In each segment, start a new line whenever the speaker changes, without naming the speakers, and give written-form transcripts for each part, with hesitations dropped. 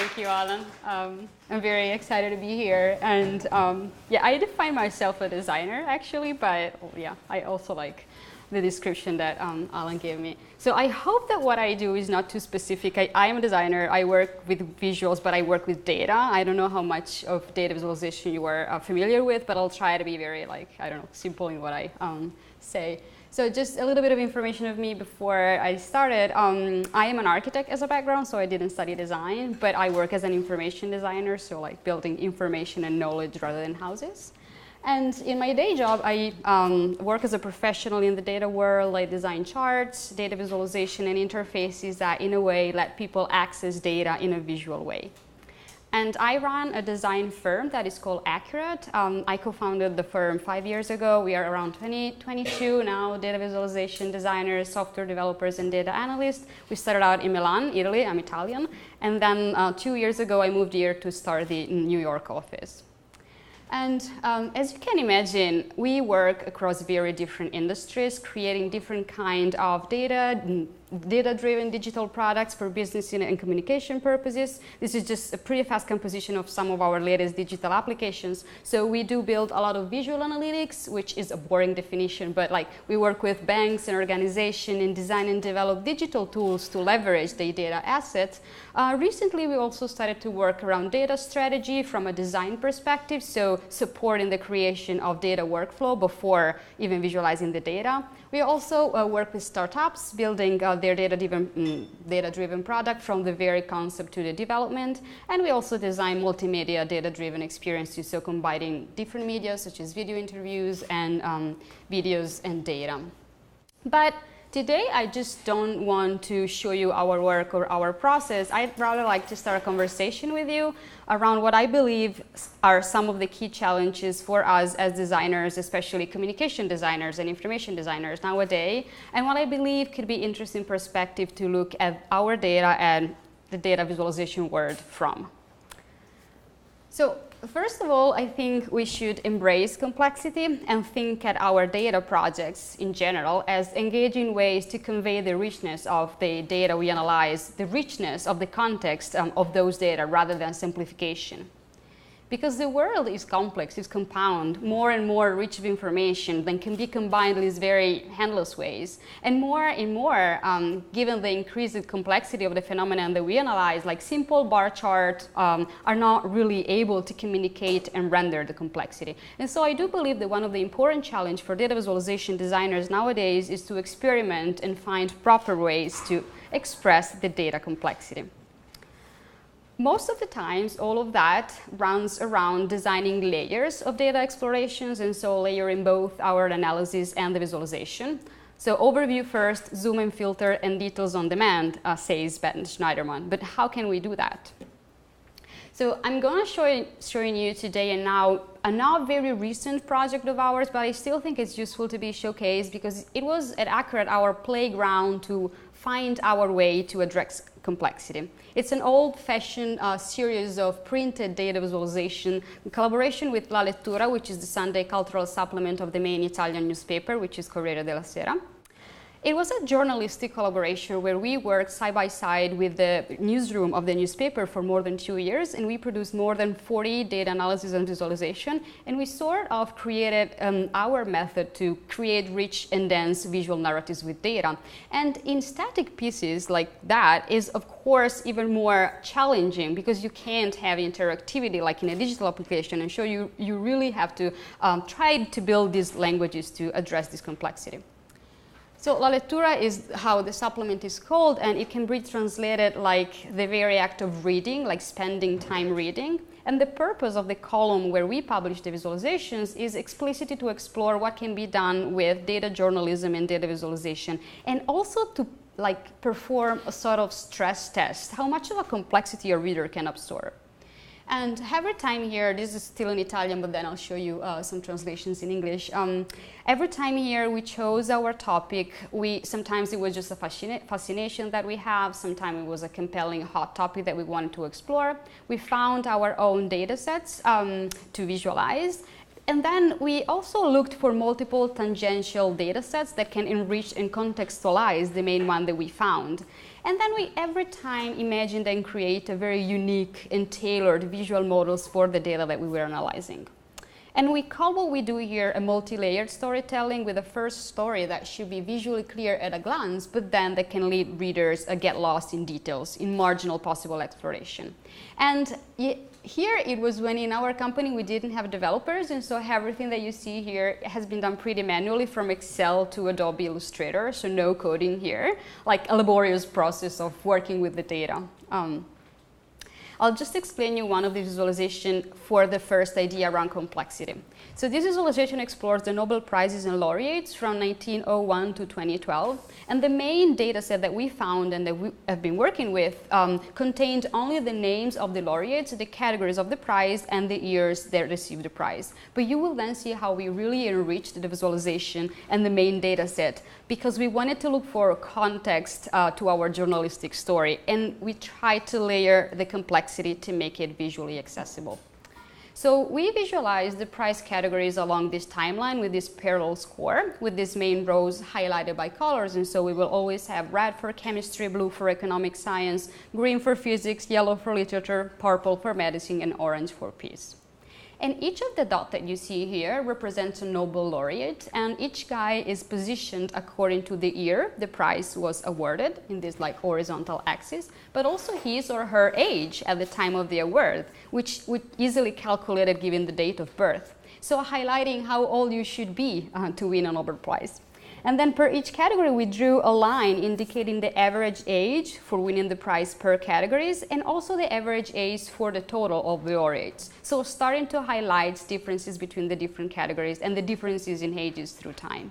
Thank you, Alan. I'm very excited to be here. And yeah, I define myself a designer, actually, but yeah, I also like the description that Alan gave me. So I hope that what I do is not too specific. I am a designer. I work with visuals, but I work with data. I don't know how much of data visualization you are familiar with, but I'll try to be very, like, I don't know, simple in what I say. So just a little bit of information of me before I started. I am an architect as a background, so I didn't study design, but I work as an information designer, so like building information and knowledge rather than houses. And in my day job, I work as a professional in the data world. I design charts, data visualization, and interfaces that in a way let people access data in a visual way. And I run a design firm that is called Accurate. I co-founded the firm 5 years ago. We are around 22 now, data visualization designers, software developers, and data analysts. We started out in Milan, Italy. I'm Italian. And then 2 years ago, I moved here to start the New York office. And as you can imagine, we work across very different industries, creating different kind of data-driven digital products for business and communication purposes. This is just a pretty fast composition of some of our latest digital applications. So we do build a lot of visual analytics, which is a boring definition, but like we work with banks and organizations and design and develop digital tools to leverage their data assets. Recently, we also started to work around data strategy from a design perspective, so supporting the creation of data workflow before even visualizing the data. We also work with startups, building their data-driven product from the very concept to the development. And we also design multimedia data-driven experiences, so combining different media such as video interviews and videos and data. But today, I just don't want to show you our work or our process. I'd rather like to start a conversation with you around what I believe are some of the key challenges for us as designers, especially communication designers and information designers nowadays, and what I believe could be interesting perspective to look at our data and the data visualization world from. So, first of all, I think we should embrace complexity and think at our data projects in general as engaging ways to convey the richness of the data we analyze, the richness of the context of those data rather than simplification. Because the world is complex, it's compound, more and more rich of information that can be combined in these very handless ways. And more, given the increased complexity of the phenomenon that we analyze, like simple bar charts are not really able to communicate and render the complexity. And so I do believe that one of the important challenges for data visualization designers nowadays is to experiment and find proper ways to express the data complexity. Most of the times, all of that runs around designing layers of data explorations, and so layering both our analysis and the visualization. So overview first, zoom and filter, and details on demand, says Ben Schneiderman. But how can we do that? So I'm going to showing you today a not very recent project of ours, but I still think it's useful to be showcased because it was at Accurate our playground to find our way to address complexity. It's an old-fashioned series of printed data visualization in collaboration with La Lettura, which is the Sunday cultural supplement of the main Italian newspaper, which is Corriere della Sera. It was a journalistic collaboration where we worked side by side with the newsroom of the newspaper for more than 2 years, and we produced more than 40 data analysis and visualization, and we sort of created our method to create rich and dense visual narratives with data. And in static pieces like that is, of course, even more challenging because you can't have interactivity like in a digital application, and so you really have to try to build these languages to address this complexity. So La Lettura is how the supplement is called, and it can be translated like the very act of reading, like spending time reading. And the purpose of the column where we publish the visualizations is explicitly to explore what can be done with data journalism and data visualization, and also to perform a sort of stress test, how much of a complexity a reader can absorb. And every time here, this is still in Italian, but then I'll show you some translations in English. Every time here we chose our topic, sometimes it was just a fascination that we have, sometimes it was a compelling hot topic that we wanted to explore. We found our own data sets to visualize. And then we also looked for multiple tangential data sets that can enrich and contextualize the main one that we found. And then we every time imagined and create a very unique and tailored visual models for the data that we were analyzing. And we call what we do here a multi-layered storytelling, with a first story that should be visually clear at a glance, but then that can lead readers get lost in details, in marginal possible exploration. And here it was when in our company we didn't have developers, and so everything that you see here has been done pretty manually from Excel to Adobe Illustrator, so no coding here, like a laborious process of working with the data. I'll just explain you one of the visualization for the first idea around complexity. So this visualization explores the Nobel Prizes and laureates from 1901 to 2012. And the main data set that we found and that we have been working with contained only the names of the laureates, the categories of the prize, and the years they received the prize. But you will then see how we really enriched the visualization and the main data set, because we wanted to look for context to our journalistic story, and we tried to layer the complexity to make it visually accessible. So we visualized the prize categories along this timeline with this parallel score, with these main rows highlighted by colors. And so we will always have red for chemistry, blue for economic science, green for physics, yellow for literature, purple for medicine, and orange for peace. And each of the dots that you see here represents a Nobel laureate, and each guy is positioned according to the year the prize was awarded in this like horizontal axis, but also his or her age at the time of the award, which we easily calculated given the date of birth. So highlighting how old you should be to win a Nobel Prize. And then per each category, we drew a line indicating the average age for winning the prize per categories, and also the average age for the total of the laureates. So starting to highlight differences between the different categories and the differences in ages through time.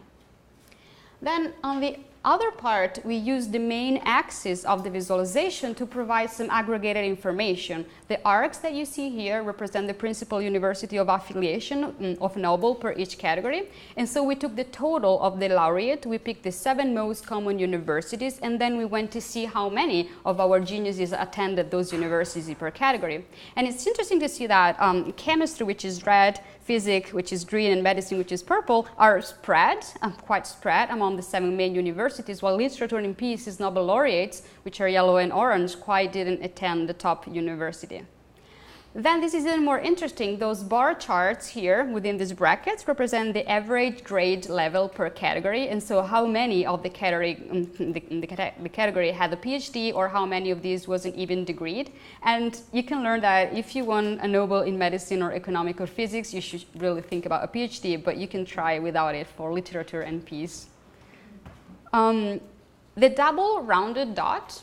Then on the other part, we use the main axis of the visualization to provide some aggregated information. The arcs that you see here represent the principal university of affiliation of Nobel per each category. And so we took the total of the laureate, we picked the 7 most common universities, and then we went to see how many of our geniuses attended those universities per category. And it's interesting to see that chemistry, which is red, physics, which is green, and medicine, which is purple, are spread, quite spread among the 7 main universities, while literature and peace Nobel laureates, which are yellow and orange, quite didn't attend the top university. Then this is even more interesting. Those bar charts here within these brackets represent the average grade level per category, and so how many of the category, the category had a PhD, or how many of these wasn't even degreed. And you can learn that if you won a Nobel in medicine or economic or physics, you should really think about a PhD, but you can try without it for literature and peace. The double rounded dot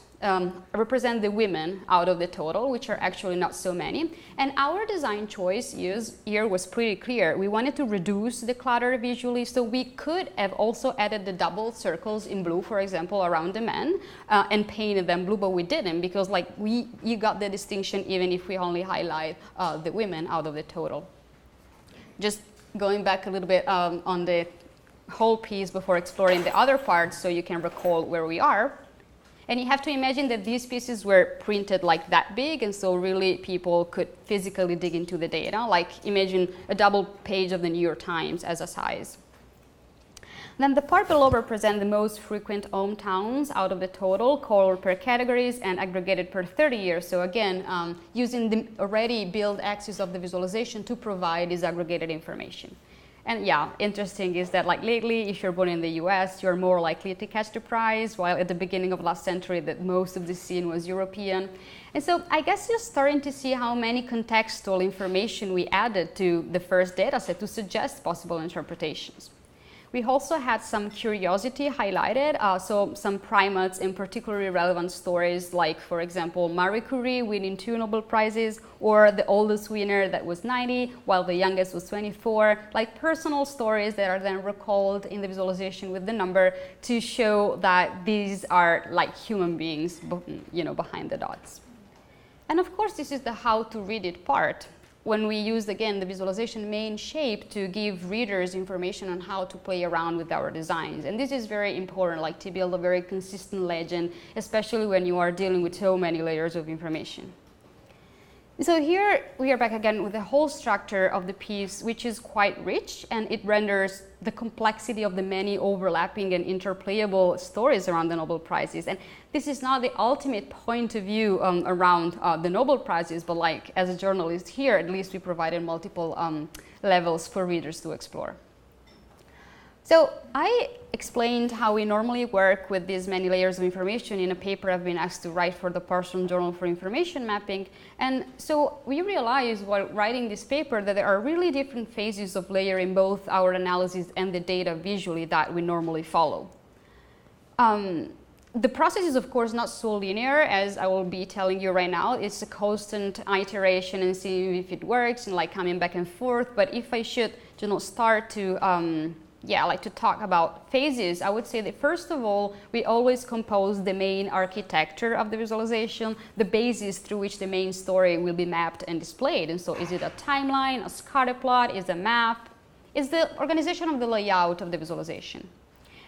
represent the women out of the total, which are actually not so many. And our design choice here was pretty clear. We wanted to reduce the clutter visually, so we could have also added the double circles in blue, for example, around the men, and painted them blue, but we didn't, because like you got the distinction even if we only highlight the women out of the total. Just going back a little bit on the whole piece before exploring the other parts, so you can recall where we are. And you have to imagine that these pieces were printed like that big, and so really people could physically dig into the data. Like imagine a double page of the New York Times as a size. Then the part below represent the most frequent hometowns out of the total, colored per categories and aggregated per 30 years. So again, using the already built axis of the visualization to provide this aggregated information. And yeah, interesting is that like lately, if you're born in the US, you're more likely to catch the prize, while at the beginning of last century that most of the scene was European. And so I guess you're starting to see how many contextual information we added to the first data set to suggest possible interpretations. We also had some curiosity highlighted, so some primates and particularly relevant stories, like, for example, Marie Curie winning 2 Nobel Prizes, or the oldest winner that was 90, while the youngest was 24, like personal stories that are then recalled in the visualization with the number to show that these are like human beings, behind the dots. And of course, this is the how to read it part, when we used, again, the visualization main shape to give readers information on how to play around with our designs. And this is very important, like to build a very consistent legend, especially when you are dealing with so many layers of information. So here we are back again with the whole structure of the piece, which is quite rich, and it renders the complexity of the many overlapping and interplayable stories around the Nobel Prizes. And this is not the ultimate point of view around the Nobel Prizes, but like as a journalist here, at least we provided multiple levels for readers to explore. So I explained how we normally work with these many layers of information in a paper I've been asked to write for the Parsons Journal for Information Mapping. And so we realized while writing this paper that there are really different phases of layering both our analysis and the data visually that we normally follow. The process is of course not so linear as I will be telling you right now. It's a constant iteration and seeing if it works and like coming back and forth. But if I should start to like to talk about phases, I would say that first of all, we always compose the main architecture of the visualization, the basis through which the main story will be mapped and displayed. And so is it a timeline, a scatter plot, is a map, is the organization of the layout of the visualization.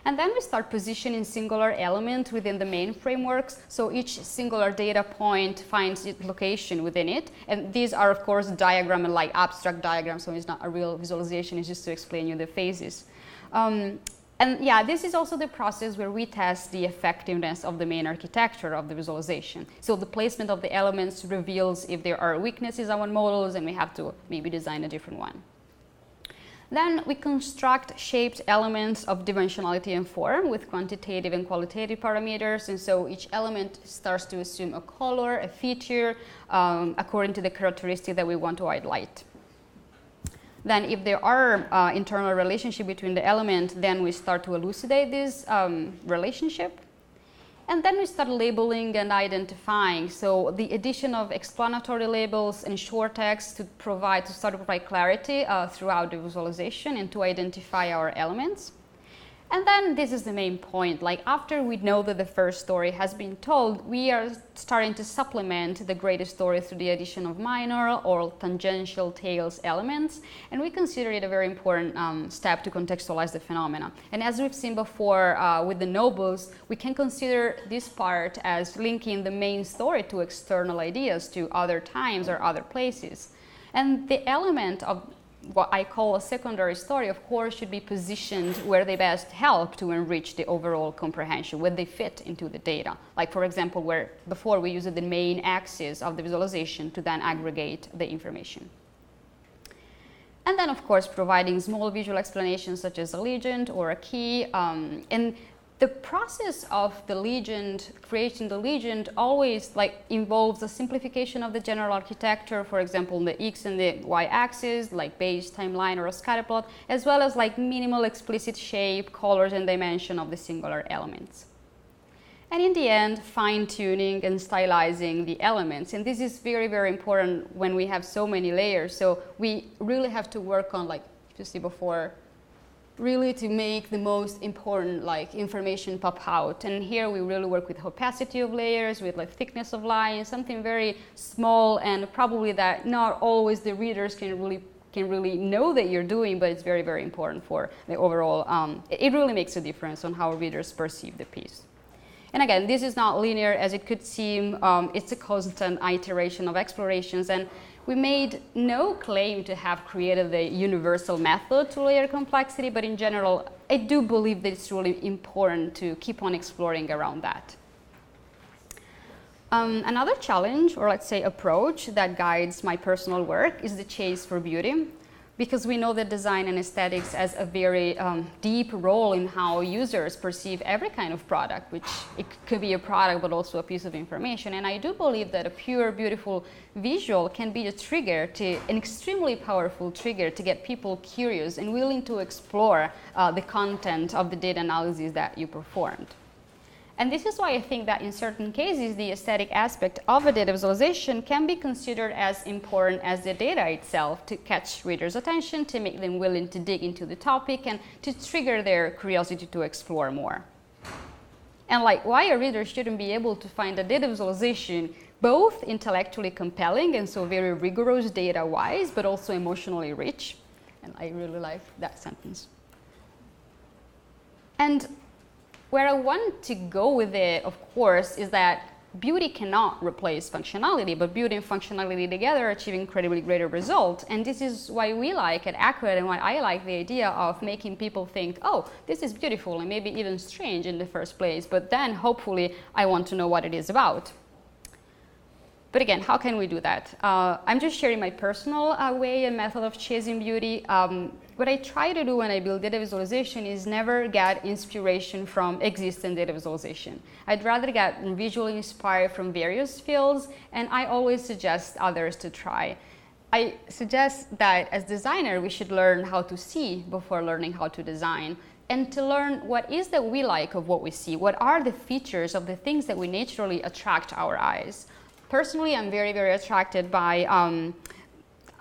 And then we start positioning singular elements within the main frameworks, so each singular data point finds its location within it. And these are, of course, diagram and like abstract diagrams, so it's not a real visualization, it's just to explain you the phases. And yeah, this is also the process where we test the effectiveness of the main architecture of the visualization. So the placement of the elements reveals if there are weaknesses on models, and we have to maybe design a different one. Then we construct shaped elements of dimensionality and form with quantitative and qualitative parameters. And so each element starts to assume a color, a feature, according to the characteristic that we want to highlight. Then if there are internal relationship between the elements, then we start to elucidate this relationship. And then we start labeling and identifying. So the addition of explanatory labels and short text to start to provide clarity throughout the visualization and to identify our elements. And then this is the main point, like after we know that the first story has been told, we are starting to supplement the greater story through the addition of minor or tangential tails elements. And we consider it a very important step to contextualize the phenomena. And as we've seen before with the nobles, we can consider this part as linking the main story to external ideas, to other times or other places. And the element of what I call a secondary story, of course, should be positioned where they best help to enrich the overall comprehension, where they fit into the data. Like, for example, where before we used the main axis of the visualization to then aggregate the information. And then, of course, providing small visual explanations such as a legend or a key. And the process of the legend, creating the legend, always involves a simplification of the general architecture, for example, the X and the Y axis, like base, timeline, or a scatterplot, as well as minimal explicit shape, colors, and dimension of the singular elements. And in the end, fine-tuning and stylizing the elements. And this is very, very important when we have so many layers. So we really have to work on, like you see before, really to make the most important information pop out. And here we really work with opacity of layers, with thickness of lines, something very small and probably that not always the readers can really know that you're doing, but it's very, very important for the overall, it really makes a difference on how readers perceive the piece. And again, this is not linear as it could seem. It's a constant iteration of explorations, and we made no claim to have created the universal method to layer complexity, but in general, I do believe that it's really important to keep on exploring around that. Another challenge, or let's say approach, that guides my personal work is the chase for beauty, because we know that design and aesthetics has a very deep role in how users perceive every kind of product, which it could be a product but also a piece of information. And I do believe that a pure, beautiful visual can be a trigger, an extremely powerful trigger to get people curious and willing to explore the content of the data analysis that you performed. And this is why I think that in certain cases, the aesthetic aspect of a data visualization can be considered as important as the data itself to catch readers' attention, to make them willing to dig into the topic, and to trigger their curiosity to explore more. And why a reader shouldn't be able to find a data visualization both intellectually compelling and so very rigorous data-wise, but also emotionally rich. And I really like that sentence. And where I want to go with it, of course, is that beauty cannot replace functionality, but beauty and functionality together achieve incredibly greater results. And this is why we like at Accurate, and why I like the idea of making people think, oh, this is beautiful and maybe even strange in the first place, but then hopefully I want to know what it is about. But again, how can we do that? I'm just sharing my personal way and method of chasing beauty. What I try to do when I build data visualization is never get inspiration from existing data visualization. I'd rather get visually inspired from various fields, and I always suggest others to try. I suggest that as designer, we should learn how to see before learning how to design, and to learn what is that we like of what we see, what are the features of the things that we naturally attract our eyes. Personally, I'm very, very attracted by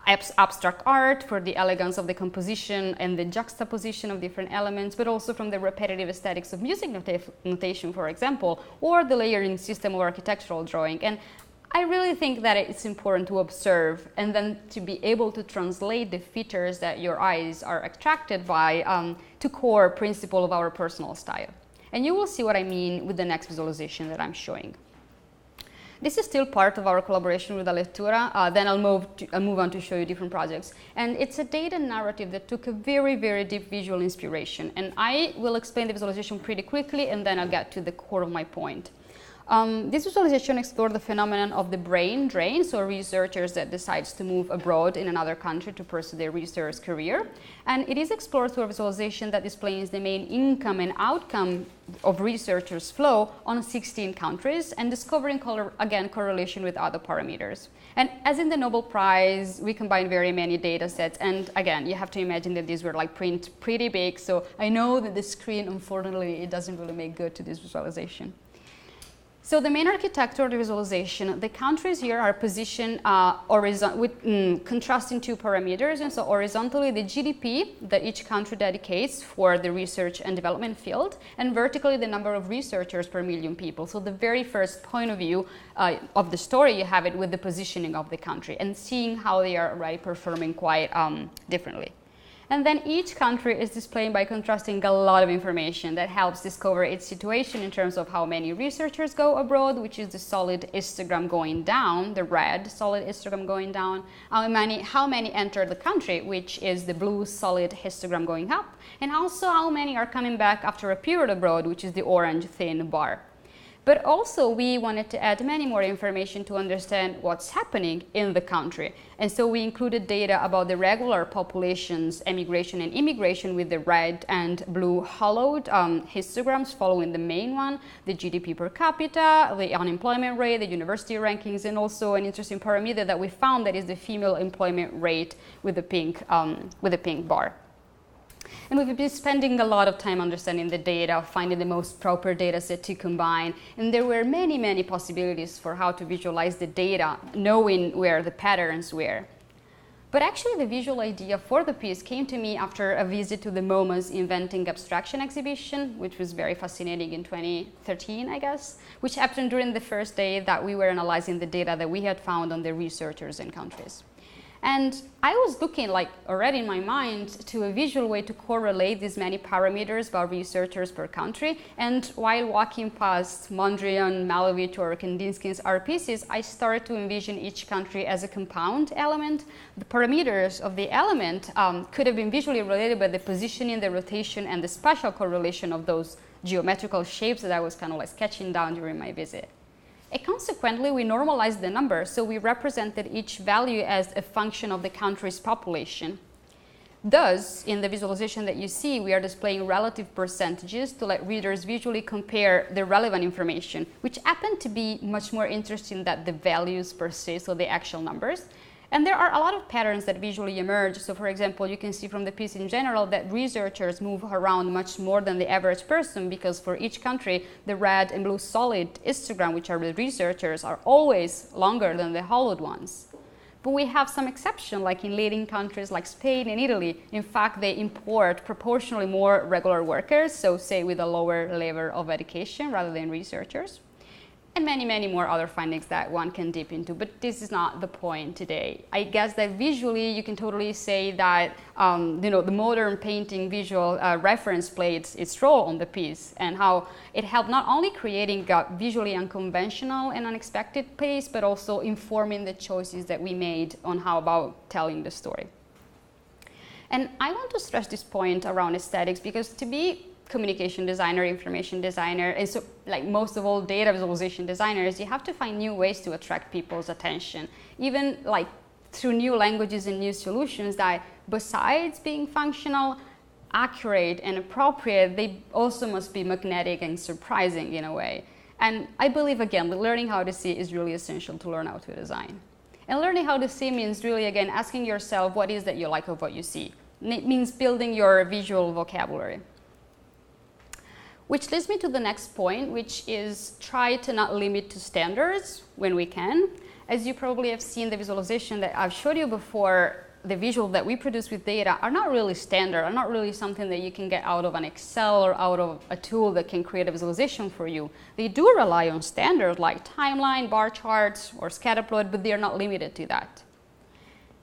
abstract art for the elegance of the composition and the juxtaposition of different elements, but also from the repetitive aesthetics of music notation, for example, or the layering system of architectural drawing. And I really think that it's important to observe and then to be able to translate the features that your eyes are attracted by to core principle of our personal style. And you will see what I mean with the next visualization that I'm showing. This is still part of our collaboration with Alettura. Then I'll move on to show you different projects. And it's a data narrative that took a very, very deep visual inspiration. And I will explain the visualization pretty quickly, and then I'll get to the core of my point. This visualization explored the phenomenon of the brain drain, so researchers that decides to move abroad in another country to pursue their research career. And it is explored through a visualization that displays the main income and outcome of researchers' flow on 16 countries and discovering, correlation with other parameters. And as in the Nobel Prize, we combined very many data sets. And again, you have to imagine that these were like print pretty big. So I know that the screen, unfortunately, it doesn't really make good to this visualization. So the main architecture of the visualization, the countries here are positioned contrasting two parameters. And so horizontally, the GDP that each country dedicates for the research and development field, and vertically, the number of researchers per million people. So the very first point of view of the story, you have it with the positioning of the country and seeing how they are performing quite differently. And then each country is displayed by contrasting a lot of information that helps discover its situation in terms of how many researchers go abroad, which is the solid histogram going down, the red solid histogram going down, how many enter the country, which is the blue solid histogram going up, and also how many are coming back after a period abroad, which is the orange thin bar. But also we wanted to add many more information to understand what's happening in the country. And so we included data about the regular populations, emigration and immigration with the red and blue hollowed histograms following the main one, the GDP per capita, the unemployment rate, the university rankings, and also an interesting parameter that we found that is the female employment rate with the pink bar. And we've been spending a lot of time understanding the data, finding the most proper data set to combine. And there were many, many possibilities for how to visualize the data, knowing where the patterns were. But actually, the visual idea for the piece came to me after a visit to the MoMA's Inventing Abstraction exhibition, which was very fascinating in 2013, I guess, which happened during the first day that we were analyzing the data that we had found on the researchers and countries. And I was looking already in my mind to a visual way to correlate these many parameters about researchers per country. And while walking past Mondrian, Malevich, or Kandinsky's art pieces, I started to envision each country as a compound element. The parameters of the element could have been visually related by the positioning, the rotation, and the spatial correlation of those geometrical shapes that I was kind of sketching down during my visit. And consequently, we normalized the number, so we represented each value as a function of the country's population. Thus, in the visualization that you see, we are displaying relative percentages to let readers visually compare the relevant information, which happen to be much more interesting than the values per se, so the actual numbers. And there are a lot of patterns that visually emerge. So for example, you can see from the piece in general that researchers move around much more than the average person, because for each country, the red and blue solid histogram, which are the researchers, are always longer than the hollowed ones. But we have some exception, like in leading countries like Spain and Italy. In fact, they import proportionally more regular workers, so say with a lower level of education rather than researchers. and many, many more other findings that one can dip into, but this is not the point today. I guess that visually you can totally say that the modern painting visual reference played its role on the piece, and how it helped not only creating a visually unconventional and unexpected piece, but also informing the choices that we made on how about telling the story. And I want to stress this point around aesthetics, because to be communication designer, information designer, and so like most of all data visualization designers, you have to find new ways to attract people's attention, even like through new languages and new solutions that, besides being functional, accurate, and appropriate, they also must be magnetic and surprising in a way. And I believe, again, that learning how to see is really essential to learn how to design. And learning how to see means really, again, asking yourself what is that you like of what you see. And it means building your visual vocabulary. Which leads me to the next point, which is try to not limit to standards when we can. As you probably have seen, the visualization that I've showed you before, the visual that we produce with data are not really standard, are not really something that you can get out of an Excel or out of a tool that can create a visualization for you. They do rely on standards like timeline, bar charts, or scatter plot, but they are not limited to that.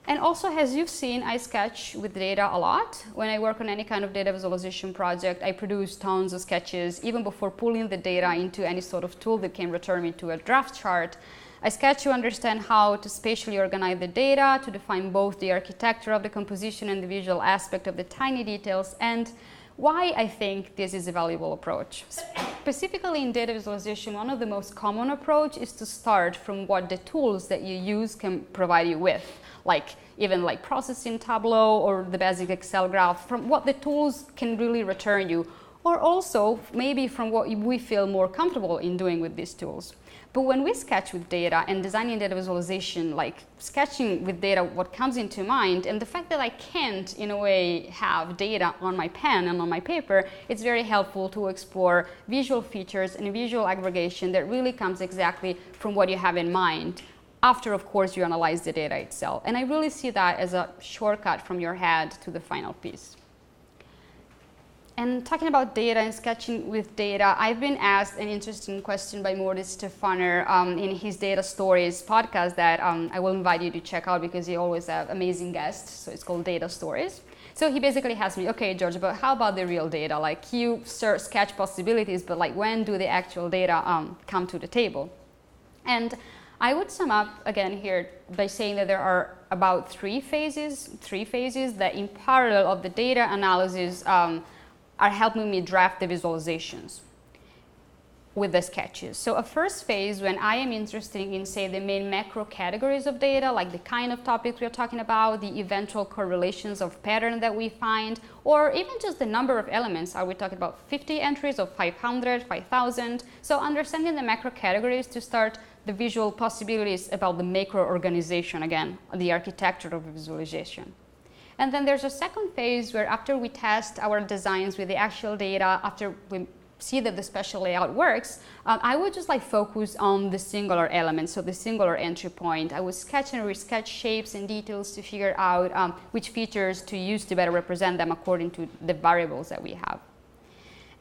And also, as you've seen, I sketch with data a lot. When I work on any kind of data visualization project, I produce tons of sketches, even before pulling the data into any sort of tool that can return me to a draft chart. I sketch to understand how to spatially organize the data, to define both the architecture of the composition and the visual aspect of the tiny details, and why I think this is a valuable approach. Specifically in data visualization, one of the most common approach is to start from what the tools that you use can provide you with. Like even like processing Tableau or the basic Excel graph, from what the tools can really return you, or also maybe from what we feel more comfortable in doing with these tools. But when we sketch with data and designing data visualization, like sketching with data, what comes into mind, and the fact that I can't in a way have data on my pen and on my paper, it's very helpful to explore visual features and visual aggregation that really comes exactly from what you have in mind, after, of course, you analyze the data itself. And I really see that as a shortcut from your head to the final piece. And talking about data and sketching with data, I've been asked an interesting question by Mortis Stefaner in his Data Stories podcast that I will invite you to check out, because he always has amazing guests. So it's called Data Stories. So he basically asked me, okay, Giorgia, but how about the real data? Like you sketch possibilities, but like when do the actual data come to the table? And I would sum up again here by saying that there are about three phases that in parallel of the data analysis are helping me draft the visualizations with the sketches. So a first phase, when I am interested in, say, the main macro categories of data, like the kind of topics we're talking about, the eventual correlations of pattern that we find, or even just the number of elements. Are we talking about 50 entries or 500, 5,000? So understanding the macro categories to start the visual possibilities about the macro organization, again, the architecture of visualization. And then there's a second phase where after we test our designs with the actual data, after we see that the spatial layout works, I would just like focus on the singular elements, so the singular entry point. I would sketch and resketch shapes and details to figure out which features to use to better represent them according to the variables that we have.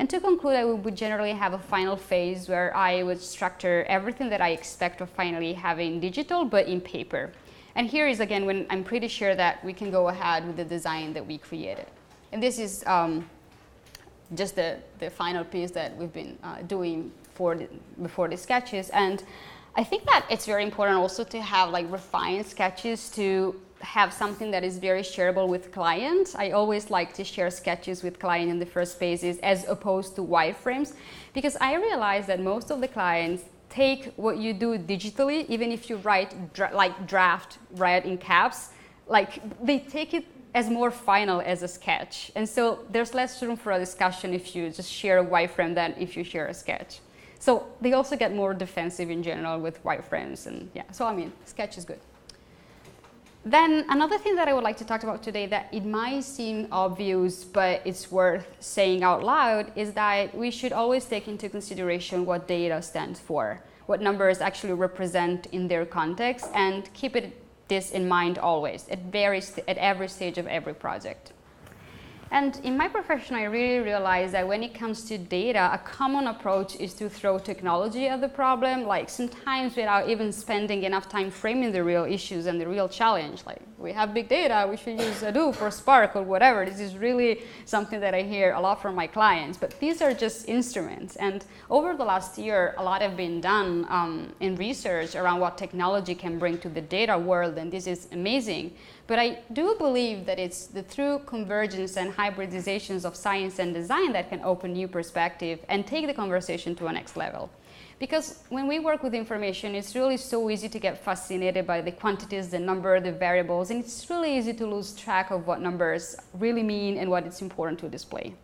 And to conclude, I would generally have a final phase where I would structure everything that I expect of finally having digital, but in paper. And here is again when I'm pretty sure that we can go ahead with the design that we created. And this is just the final piece that we've been doing before the sketches. And I think that it's very important also to have like refined sketches to have something that is very shareable with clients. I always like to share sketches with clients in the first phases as opposed to wireframes, because I realize that most of the clients take what you do digitally, even if you write draft in caps, like they take it as more final as a sketch. And so there's less room for a discussion if you just share a wireframe than if you share a sketch. So they also get more defensive in general with wireframes, and yeah, so I mean, sketch is good. Then another thing that I would like to talk about today that it might seem obvious, but it's worth saying out loud, is that we should always take into consideration what data stands for, what numbers actually represent in their context, and keep this in mind always, at every stage of every project. And in my profession, I really realized that when it comes to data, a common approach is to throw technology at the problem, like sometimes without even spending enough time framing the real issues and the real challenge. Like, we have big data, we should use Hadoop or Spark or whatever. This is really something that I hear a lot from my clients, but these are just instruments. And over the last year, a lot have been done in research around what technology can bring to the data world, and this is amazing. But I do believe that it's the true convergence and hybridizations of science and design that can open new perspective and take the conversation to a next level. Because when we work with information, it's really so easy to get fascinated by the quantities, the number, the variables, and it's really easy to lose track of what numbers really mean and what it's important to display.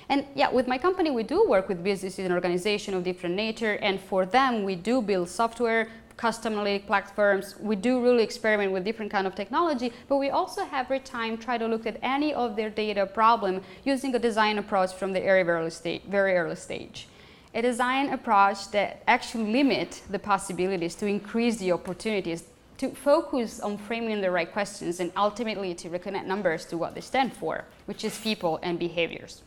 And yeah, with my company, we do work with businesses and organizations of different nature, and for them, we do build software, custom analytic platforms. We do really experiment with different kind of technology, but we also every time try to look at any of their data problem using a design approach from the very early stage. A design approach that actually limit the possibilities to increase the opportunities, to focus on framing the right questions, and ultimately to reconnect numbers to what they stand for, which is people and behaviors.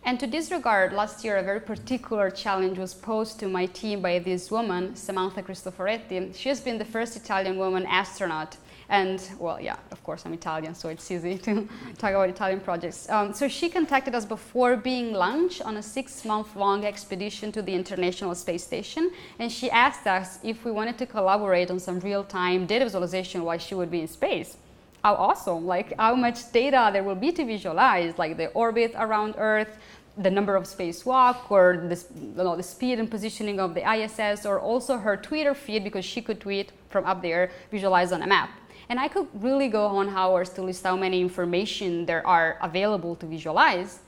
And to this regard, last year a very particular challenge was posed to my team by this woman, Samantha Cristoforetti. She has been the first Italian woman astronaut. And, well, yeah, of course I'm Italian, so it's easy to talk about Italian projects. So she contacted us before being launched on a 6-month-long expedition to the International Space Station. And she asked us if we wanted to collaborate on some real-time data visualization while she would be in space. How awesome, like how much data there will be to visualize, like the orbit around Earth, the number of spacewalk, or the speed and positioning of the ISS, or also her Twitter feed, because she could tweet from up there, visualize on a map. And I could really go on hours to list how many information there are available to visualize.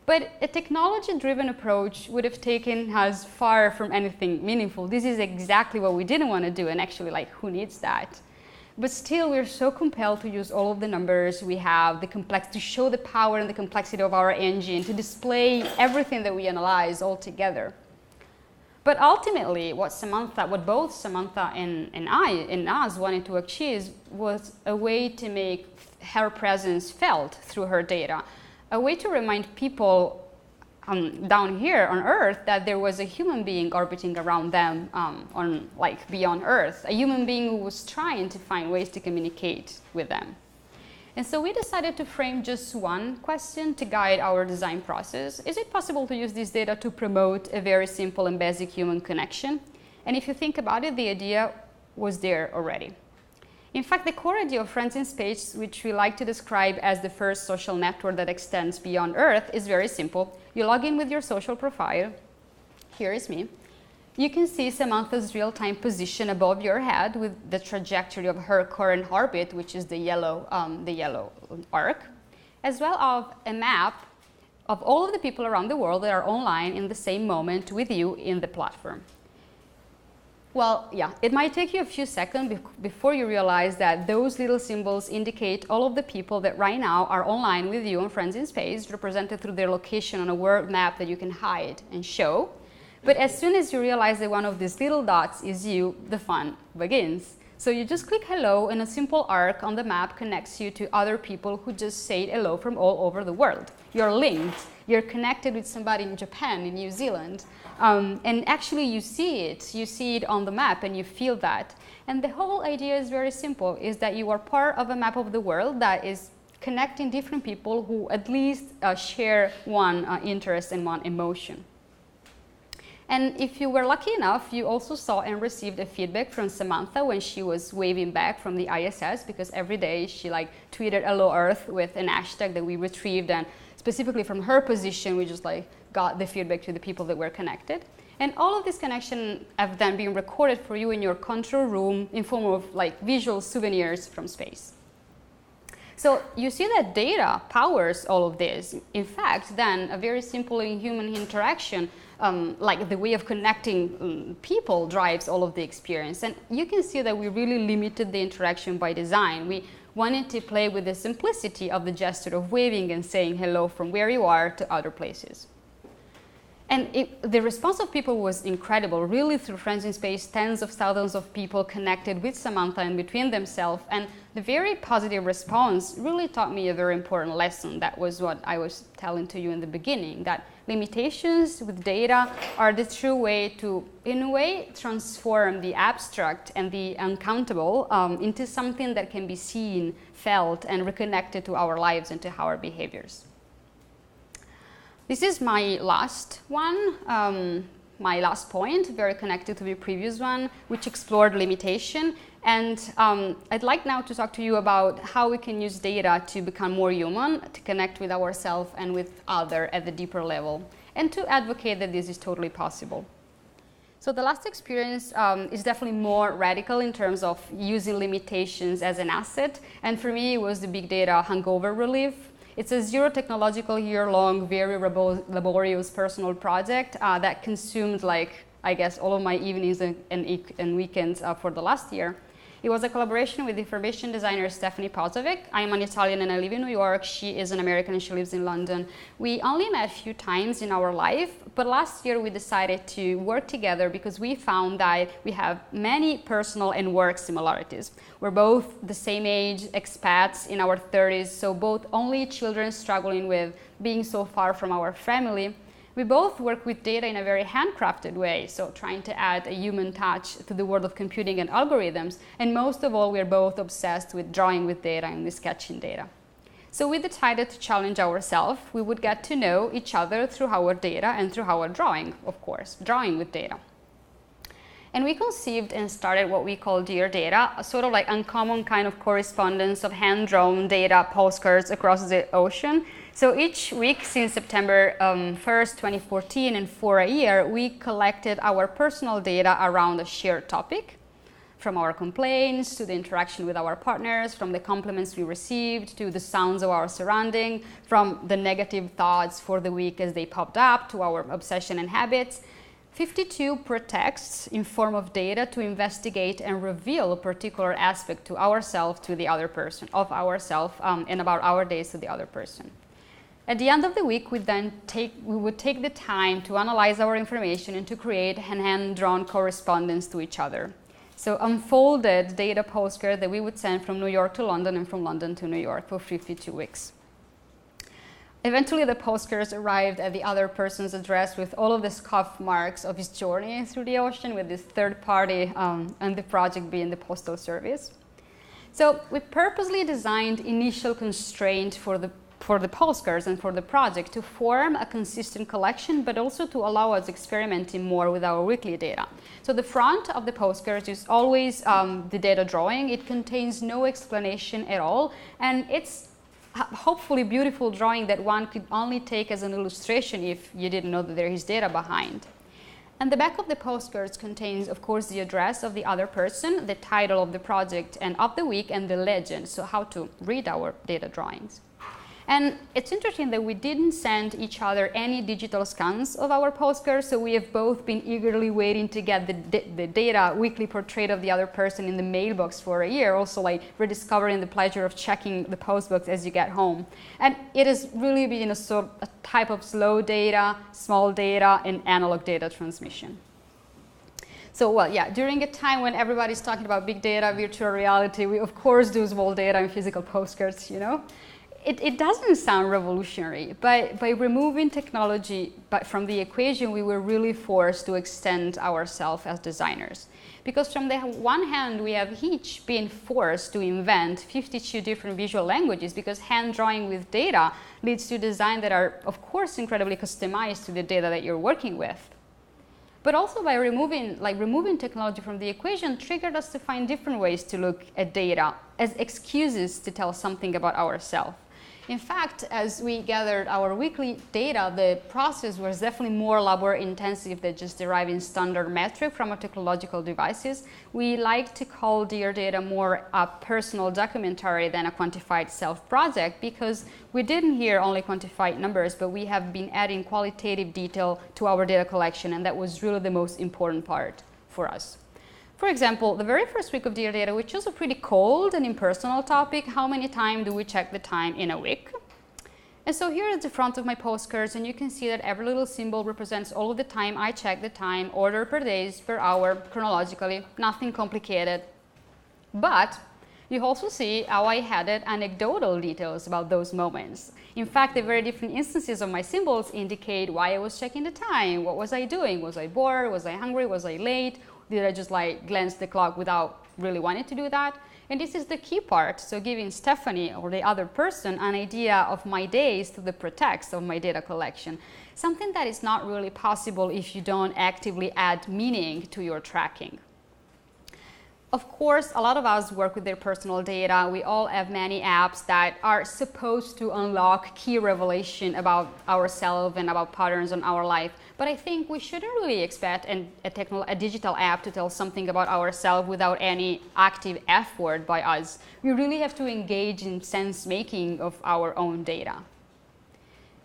But a technology-driven approach would have taken us far from anything meaningful. This is exactly what we didn't want to do, and actually, like, who needs that? But still, we're so compelled to use all of the numbers we have, to show the power and the complexity of our engine, to display everything that we analyze all together. But ultimately, what both Samantha and us wanted to achieve was a way to make her presence felt through her data, a way to remind people down here on Earth that there was a human being orbiting around them beyond Earth, a human being who was trying to find ways to communicate with them. And so we decided to frame just one question to guide our design process. Is it possible to use this data to promote a very simple and basic human connection? And if you think about it, the idea was there already. In fact, the core idea of Friends in Space, which we like to describe as the first social network that extends beyond Earth, is very simple. You log in with your social profile. Here is me. You can see Samantha's real-time position above your head with the trajectory of her current orbit, which is the yellow arc, as well as a map of all of the people around the world that are online in the same moment with you in the platform. Well, yeah, it might take you a few seconds before you realize that those little symbols indicate all of the people that right now are online with you on Friends in Space, represented through their location on a world map that you can hide and show. But as soon as you realize that one of these little dots is you, the fun begins. So you just click hello, and a simple arc on the map connects you to other people who just say hello from all over the world. You're linked. You're connected with somebody in Japan, in New Zealand. And actually you see it on the map, and you feel that. And the whole idea is very simple, is that you are part of a map of the world that is connecting different people who at least share one interest and one emotion. And if you were lucky enough, you also saw and received a feedback from Samantha when she was waving back from the ISS, because every day she tweeted hello Earth with an hashtag that we retrieved, and specifically from her position, we just got the feedback to the people that were connected. And all of this connection have then been recorded for you in your control room in form of visual souvenirs from space. So you see that data powers all of this. In fact, then a very simple human interaction, the way of connecting people, drives all of the experience. And you can see that we really limited the interaction by design. We wanted to play with the simplicity of the gesture of waving and saying hello from where you are to other places. And the response of people was incredible, really through Friends in Space, tens of thousands of people connected with Samantha and between themselves. And the very positive response really taught me a very important lesson. That was what I was telling to you in the beginning, that limitations with data are the true way to, in a way, transform the abstract and the uncountable into something that can be seen, felt, and reconnected to our lives and to our behaviors. This is my last one, my last point, very connected to the previous one, which explored limitation. And I'd like now to talk to you about how we can use data to become more human, to connect with ourselves and with others at the deeper level, and to advocate that this is totally possible. So the last experience is definitely more radical in terms of using limitations as an asset. And for me, it was the big data hangover relief. It's a zero technological year-long, very laborious personal project that consumed, like, I guess, all of my evenings and weekends for the last year. It was a collaboration with information designer Stephanie Pozovic. I am an Italian and I live in New York. She is an American and she lives in London. We only met a few times in our life, but last year we decided to work together because we found that we have many personal and work similarities. We're both the same age, expats in our 30s, so both only children struggling with being so far from our family. We both work with data in a very handcrafted way, so trying to add a human touch to the world of computing and algorithms. And most of all, we're both obsessed with drawing with data and with sketching data. So we decided to challenge ourselves. We would get to know each other through our data and through our drawing, of course, drawing with data. And we conceived and started what we call Dear Data, a sort of like uncommon kind of correspondence of hand-drawn data postcards across the ocean. So each week since September 1st, 2014, and for a year, we collected our personal data around a shared topic, from our complaints to the interaction with our partners, from the compliments we received to the sounds of our surrounding, from the negative thoughts for the week as they popped up to our obsession and habits. 52 pretexts in form of data to investigate and reveal a particular aspect to ourselves, to the other person, of ourselves, and about our days to the other person. At the end of the week, we would take the time to analyze our information and to create an hand-drawn correspondence to each other. So unfolded data postcard that we would send from New York to London and from London to New York for 52 weeks. Eventually, the postcards arrived at the other person's address with all of the scuff marks of his journey through the ocean, with this third party and the project being the postal service. So we purposely designed initial constraint for the postcards and for the project to form a consistent collection, but also to allow us experimenting more with our weekly data. So the front of the postcards is always the data drawing. It contains no explanation at all, and it's hopefully beautiful drawing that one could only take as an illustration if you didn't know that there is data behind. And the back of the postcards contains, of course, the address of the other person, the title of the project and of the week, and the legend, so how to read our data drawings. And it's interesting that we didn't send each other any digital scans of our postcards, so we have both been eagerly waiting to get the data weekly portrait of the other person in the mailbox for a year, also like rediscovering the pleasure of checking the postbox as you get home. And it has really been a type of slow data, small data, and analog data transmission. So, well, yeah, during a time when everybody's talking about big data, virtual reality, we of course do small data and physical postcards, you know. It doesn't sound revolutionary, but by removing technology from the equation, we were really forced to extend ourselves as designers. Because from the one hand, we have each been forced to invent 52 different visual languages, because hand drawing with data leads to design that are, of course, incredibly customized to the data that you're working with. But also by removing technology from the equation triggered us to find different ways to look at data as excuses to tell something about ourselves. In fact, as we gathered our weekly data, the process was definitely more labor intensive than just deriving standard metric from our technological devices. We like to call Dear Data more a personal documentary than a quantified self-project, because we didn't here only quantified numbers, but we have been adding qualitative detail to our data collection, and that was really the most important part for us. For example, the very first week of Dear Data, we chose a pretty cold and impersonal topic: how many times do we check the time in a week? And so here is the front of my postcards, and you can see that every little symbol represents all of the time I check the time, order per days, per hour, chronologically, nothing complicated. But you also see how I added anecdotal details about those moments. In fact, the very different instances of my symbols indicate why I was checking the time. What was I doing? Was I bored? Was I hungry? Was I late? Did I just like glance the clock without really wanting to do that? And this is the key part, so giving Stephanie or the other person an idea of my days through the pretext of my data collection. Something that is not really possible if you don't actively add meaning to your tracking. Of course, a lot of us work with their personal data. We all have many apps that are supposed to unlock key revelation about ourselves and about patterns in our life. But I think we shouldn't really expect a digital app to tell something about ourselves without any active effort by us. We really have to engage in sense making of our own data.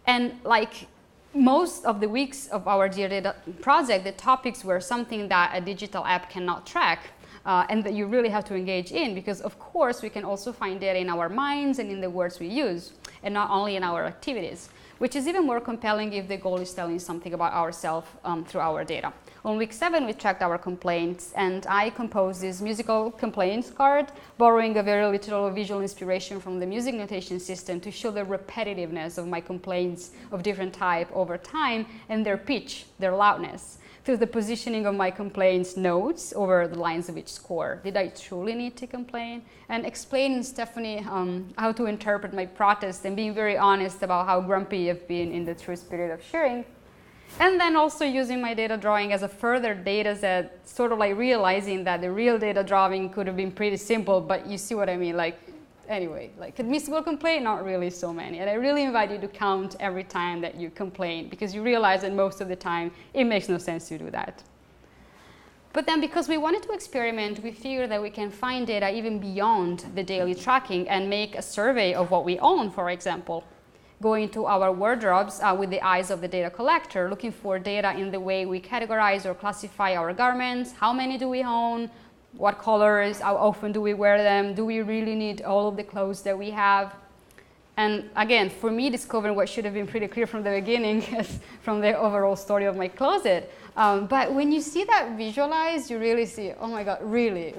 And like most of the weeks of our Dear Data project, the topics were something that a digital app cannot track. And that you really have to engage in, because of course we can also find data in our minds and in the words we use, and not only in our activities, which is even more compelling if the goal is telling something about ourselves through our data. On week 7 we tracked our complaints, and I composed this musical complaints card, borrowing a very literal visual inspiration from the music notation system to show the repetitiveness of my complaints of different type over time, and their pitch, their loudness, through the positioning of my complaints notes over the lines of each score. Did I truly need to complain? And explaining Stephanie how to interpret my protest, and being very honest about how grumpy I've been in the true spirit of sharing. And then also using my data drawing as a further data set, sort of like realizing that the real data drawing could have been pretty simple, but you see what I mean, like, anyway, like admissible complaint, not really so many. And I really invite you to count every time that you complain, because you realize that most of the time it makes no sense to do that. But then because we wanted to experiment, we figured that we can find data even beyond the daily tracking and make a survey of what we own, for example. Going to our wardrobes with the eyes of the data collector, looking for data in the way we categorize or classify our garments. How many do we own? What colors? How often do we wear them? Do we really need all of the clothes that we have? And again, for me, discovering what should have been pretty clear from the beginning from the overall story of my closet. But when you see that visualized, you really see, oh my God, really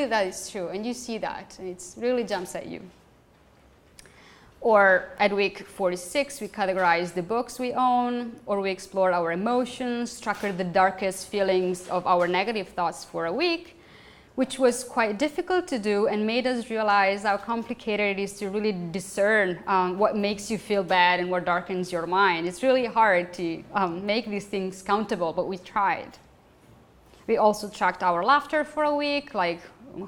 that is true. And you see that, and it really jumps at you. Or at week 46, we categorize the books we own, or we explore our emotions, tracker the darkest feelings of our negative thoughts for a week, which was quite difficult to do and made us realize how complicated it is to really discern what makes you feel bad and what darkens your mind. It's really hard to make these things countable, but we tried. We also tracked our laughter for a week, like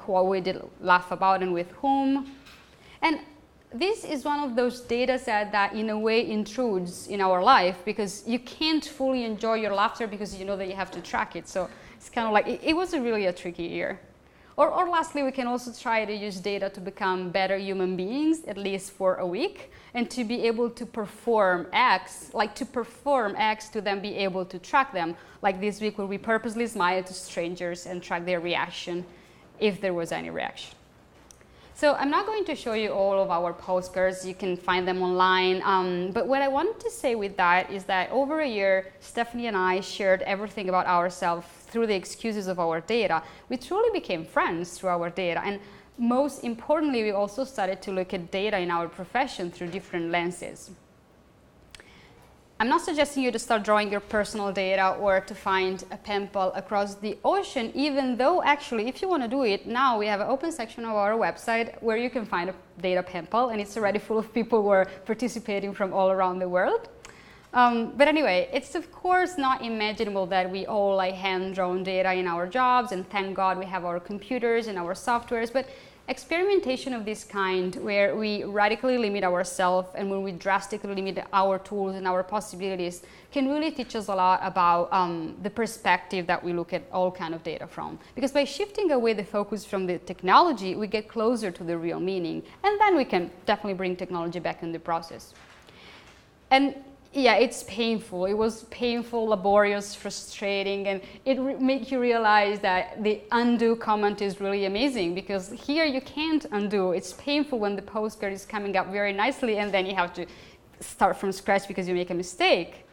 what we did laugh about and with whom. And this is one of those data sets that in a way intrudes in our life, because you can't fully enjoy your laughter because you know that you have to track it. So it's kind of like, it was really a tricky year. Or lastly, we can also try to use data to become better human beings, at least for a week, and to be able to perform acts, to then be able to track them. Like this week where we purposely smiled to strangers and track their reaction, if there was any reaction. So I'm not going to show you all of our postcards, you can find them online, but what I wanted to say with that is that over a year, Stephanie and I shared everything about ourselves through the excuses of our data. We truly became friends through our data, and most importantly, we also started to look at data in our profession through different lenses. I'm not suggesting you to start drawing your personal data or to find a pen pal across the ocean, even though actually if you want to do it, now we have an open section of our website where you can find a data pen pal, and it's already full of people who are participating from all around the world. But anyway, it's of course not imaginable that we all like hand-drawn data in our jobs, and thank God we have our computers and our softwares, but experimentation of this kind, where we radically limit ourselves and when we drastically limit our tools and our possibilities, can really teach us a lot about the perspective that we look at all kind of data from. Because by shifting away the focus from the technology, we get closer to the real meaning, and then we can definitely bring technology back in the process. And yeah, it's painful. It was painful, laborious, frustrating, and it makes you realize that the undo comment is really amazing, because here you can't undo. It's painful when the postcard is coming up very nicely and then you have to start from scratch because you make a mistake.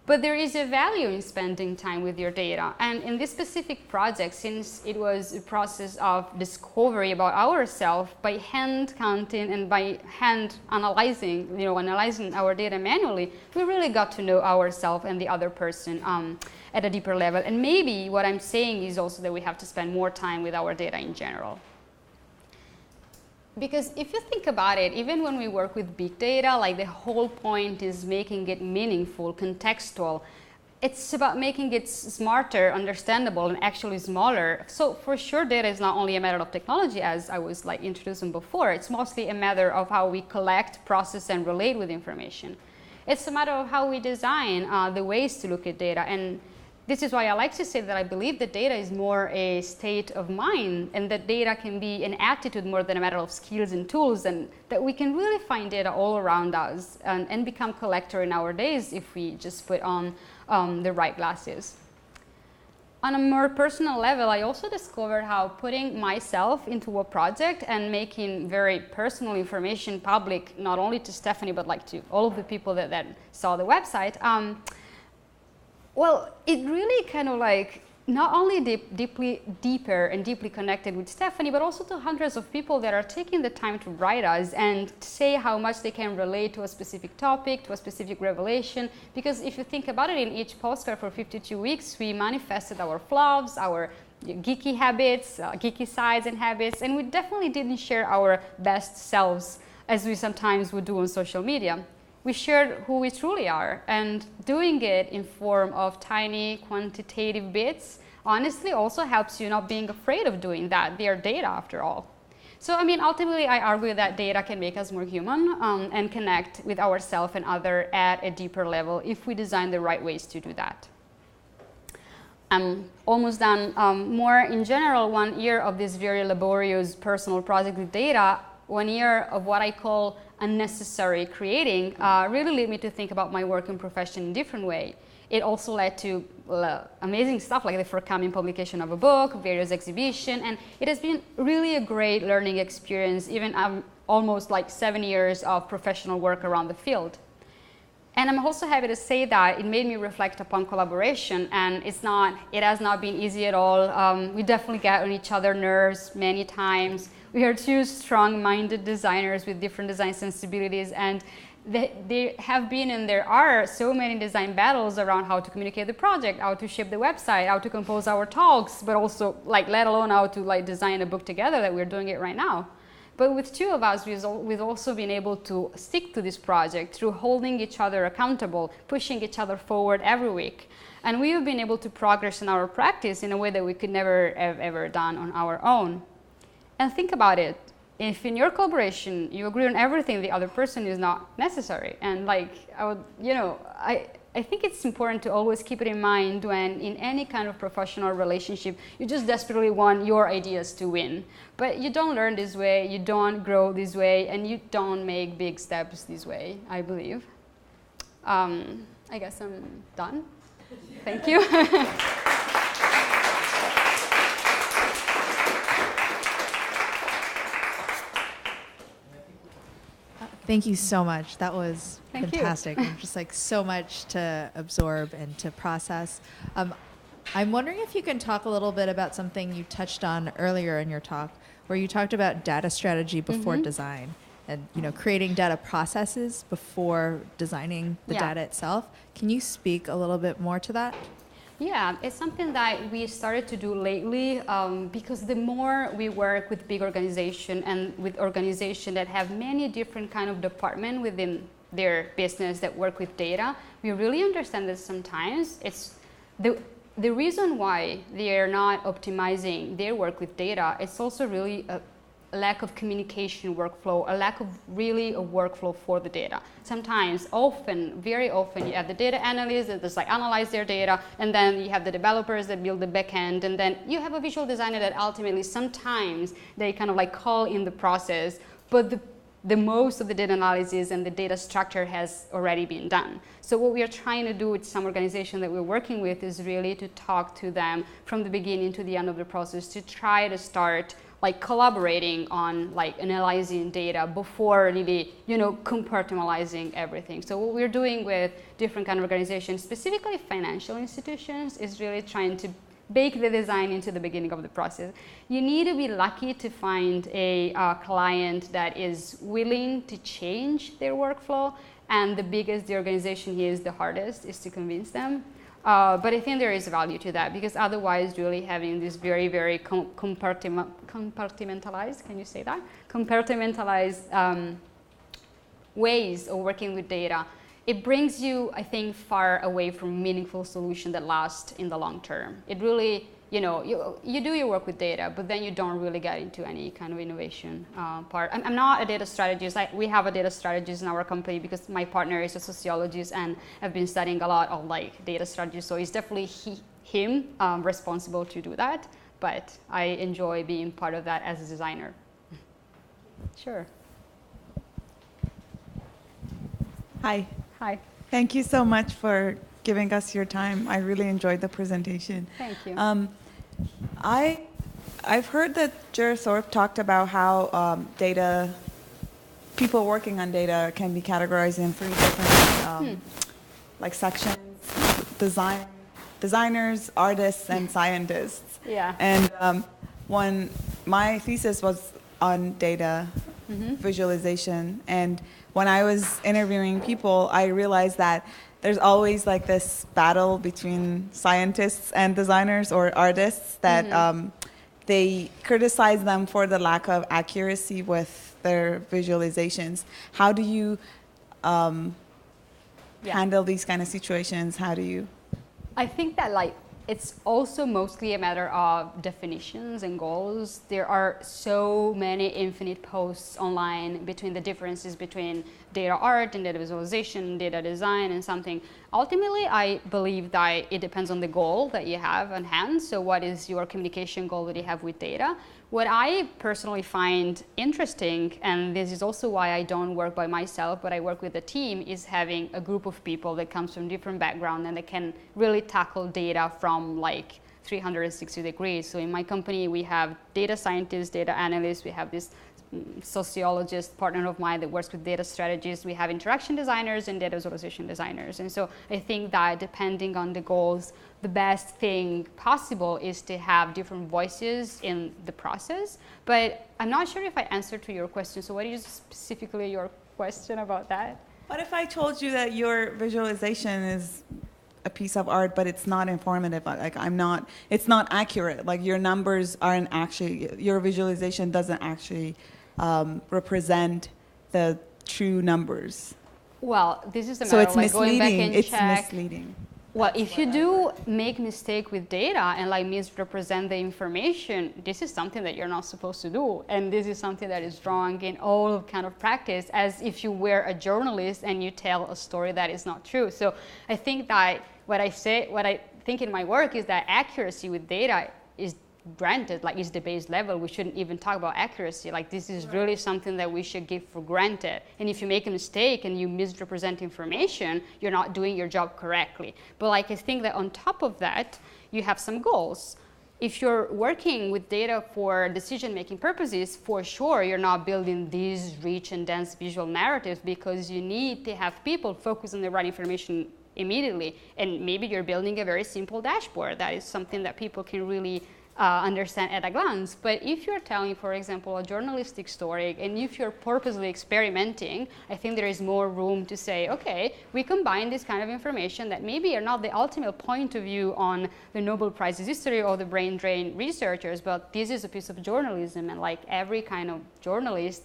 But there is a value in spending time with your data. And in this specific project, since it was a process of discovery about ourselves, by hand counting and by hand analyzing, analyzing our data manually, we really got to know ourselves and the other person at a deeper level. And maybe what I'm saying is also that we have to spend more time with our data in general. Because if you think about it, even when we work with big data, like the whole point is making it meaningful, contextual. It's about making it smarter, understandable, and actually smaller. So for sure, data is not only a matter of technology, as I was introducing before. It's mostly a matter of how we collect, process, and relate with information. It's a matter of how we design the ways to look at data. And this is why I like to say that I believe that data is more a state of mind, and that data can be an attitude more than a matter of skills and tools, and that we can really find data all around us and become collector in our days if we just put on the right glasses. On a more personal level, I also discovered how putting myself into a project and making very personal information public, not only to Stephanie, but to all of the people that saw the website, well, it really kind of not only deeper and deeply connected with Stephanie, but also to hundreds of people that are taking the time to write us and say how much they can relate to a specific topic, to a specific revelation. Because if you think about it, in each postcard for 52 weeks, we manifested our flaws, our geeky habits, geeky sides and habits, and we definitely didn't share our best selves as we sometimes would do on social media. We shared who we truly are, and doing it in form of tiny quantitative bits honestly also helps you not being afraid of doing that. They are data after all. So ultimately I argue that data can make us more human and connect with ourselves and others at a deeper level if we design the right ways to do that. I'm almost done. More in general, 1 year of this very laborious personal project with data, 1 year of what I call unnecessary creating really led me to think about my work and profession in a different way. It also led to amazing stuff like the forthcoming publication of a book, various exhibitions, and it has been really a great learning experience, even almost 7 years of professional work around the field. And I'm also happy to say that it made me reflect upon collaboration, and it has not been easy at all. We definitely get on each other's nerves many times. We are two strong-minded designers with different design sensibilities, and there have been and there are so many design battles around how to communicate the project, how to shape the website, how to compose our talks, but also let alone how to design a book together, that we're doing it right now. But with two of us, we've also been able to stick to this project through holding each other accountable, pushing each other forward every week. And we have been able to progress in our practice in a way that we could never have ever done on our own. And think about it. If in your collaboration you agree on everything, the other person is not necessary. And I think it's important to always keep it in mind when in any kind of professional relationship, you just desperately want your ideas to win. But you don't learn this way, you don't grow this way, and you don't make big steps this way, I believe. I guess I'm done. Thank you.
Thank you so much. That was fantastic.
Thank you.
Just so much to absorb and to process. I'm wondering if you can talk a little bit about something you touched on earlier in your talk, where you talked about data strategy before design, and creating data processes before designing the data itself. Can you speak a little bit more to that?
Yeah, it's something that we started to do lately because the more we work with big organizations and with organizations that have many different kind of departments within their business that work with data, we really understand that sometimes it's the reason why they are not optimizing their work with data. It's also really a lack of communication workflow, a lack of really a workflow for the data. Sometimes, very often, you have the data analysts that just analyze their data, and then you have the developers that build the backend, and then you have a visual designer that ultimately sometimes they kind of call in the process, but the most of the data analysis and the data structure has already been done. So what we are trying to do with some organization that we're working with is really to talk to them from the beginning to the end of the process to try to start like collaborating on like analyzing data before really, compartmentalizing everything. So what we're doing with different kind of organizations, specifically financial institutions, is really trying to bake the design into the beginning of the process. You need to be lucky to find a client that is willing to change their workflow, and the biggest the organization is, the hardest is to convince them. But I think there is value to that, because otherwise really having this very, very compartmentalized, can you say that? Compartmentalized ways of working with data, it brings you, I think, far away from meaningful solutions that last in the long term. It really, you do your work with data, but then you don't really get into any kind of innovation part. I'm not a data strategist. We have a data strategist in our company because my partner is a sociologist and I've been studying a lot of like data strategy. So it's definitely him responsible to do that. But I enjoy being part of that as a designer. Sure.
Hi.
Hi.
Thank you so much for giving us your time. I really enjoyed the presentation.
Thank you.
I've heard that Giorgia Lupi talked about how people working on data can be categorized in 3 different like sections: designers, artists, and scientists.
Yeah.
And my thesis was on data visualization, and when I was interviewing people, I realized that there's always like this battle between scientists and designers or artists that they criticize them for the lack of accuracy with their visualizations. How do you handle these kind of situations? How do you?
I think that it's also mostly a matter of definitions and goals. There are so many infinite posts online between the differences between data art and data visualization, data design and something. Ultimately, I believe that it depends on the goal that you have on hand. So what is your communication goal that you have with data? What I personally find interesting, and this is also why I don't work by myself, but I work with a team, is having a group of people that comes from different backgrounds and that can really tackle data from like 360 degrees. So in my company, we have data scientists, data analysts, we have this sociologist partner of mine that works with data strategists, we have interaction designers and data visualization designers. And so I think that depending on the goals, the best thing possible is to have different voices in the process. But I'm not sure if I answered to your question. So what is specifically your question about that?
What if I told you that your visualization is a piece of art, but it's not informative? Like it's not accurate. Like your numbers aren't actually, your visualization doesn't actually represent the true numbers.
Well, this is the
so
matter
it's
of like going back and
it's
check.
misleading.
Well, if you do make mistake with data and like misrepresent the information, this is something that you're not supposed to do. And this is something that is wrong in all kind of practice, as if you were a journalist and you tell a story that is not true. So I think that what I think in my work is that accuracy with data is granted, like is the base level. We shouldn't even talk about accuracy. Like this is really something that we should give for granted. And if you make a mistake and you misrepresent information, you're not doing your job correctly. But like I think that on top of that, you have some goals. If you're working with data for decision-making purposes, for sure you're not building these rich and dense visual narratives, because you need to have people focus on the right information immediately. And maybe you're building a very simple dashboard that is something that people can really understand at a glance. But if you're telling, for example, a journalistic story, and if you're purposely experimenting, I think there is more room to say, okay, we combine this kind of information that maybe are not the ultimate point of view on the Nobel Prizes history or the brain drain researchers, but this is a piece of journalism, and like every kind of journalist,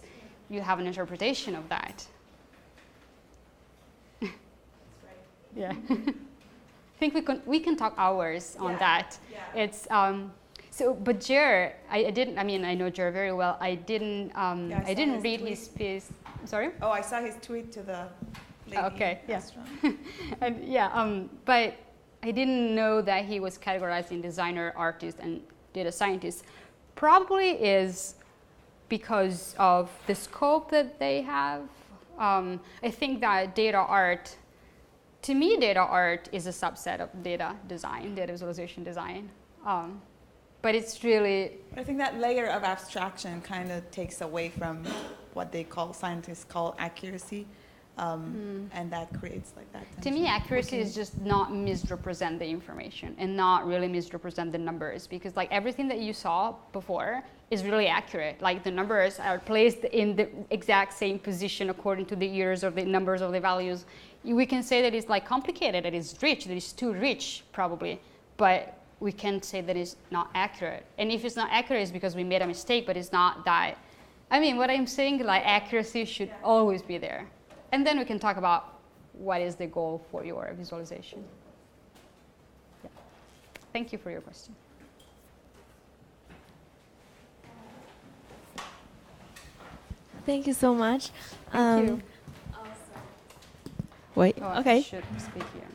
you have an interpretation of that. Yeah. I think we can talk hours on that. Yeah. It's so, but Jer, I know Jer very well. I didn't read his piece. Sorry?
Oh, I saw his tweet to the lady.
Okay, yeah. And yeah, but I didn't know that he was categorized in designer, artist, and data scientist. Probably is because of the scope that they have. I think that data art, to me, data art is a subset of data design, data visualization design. But it's really...
I think that layer of abstraction kind of takes away from what scientists call accuracy. And that creates like that tension.
To me, accuracy is just not misrepresent the information and not really misrepresent the numbers, because like everything that you saw before is really accurate. Like the numbers are placed in the exact same position according to the years or the numbers of the values. We can say that it's like complicated, that it's rich, that it's too rich probably, but we can't say that it's not accurate. And if it's not accurate, it's because we made a mistake, but it's not that. I mean, what I'm saying, like accuracy should always be there. And then we can talk about what is the goal for your visualization. Yeah. Thank you for your question.
Thank you so much.
Thank you.
Wait,
Oh,
okay.
I should speak here.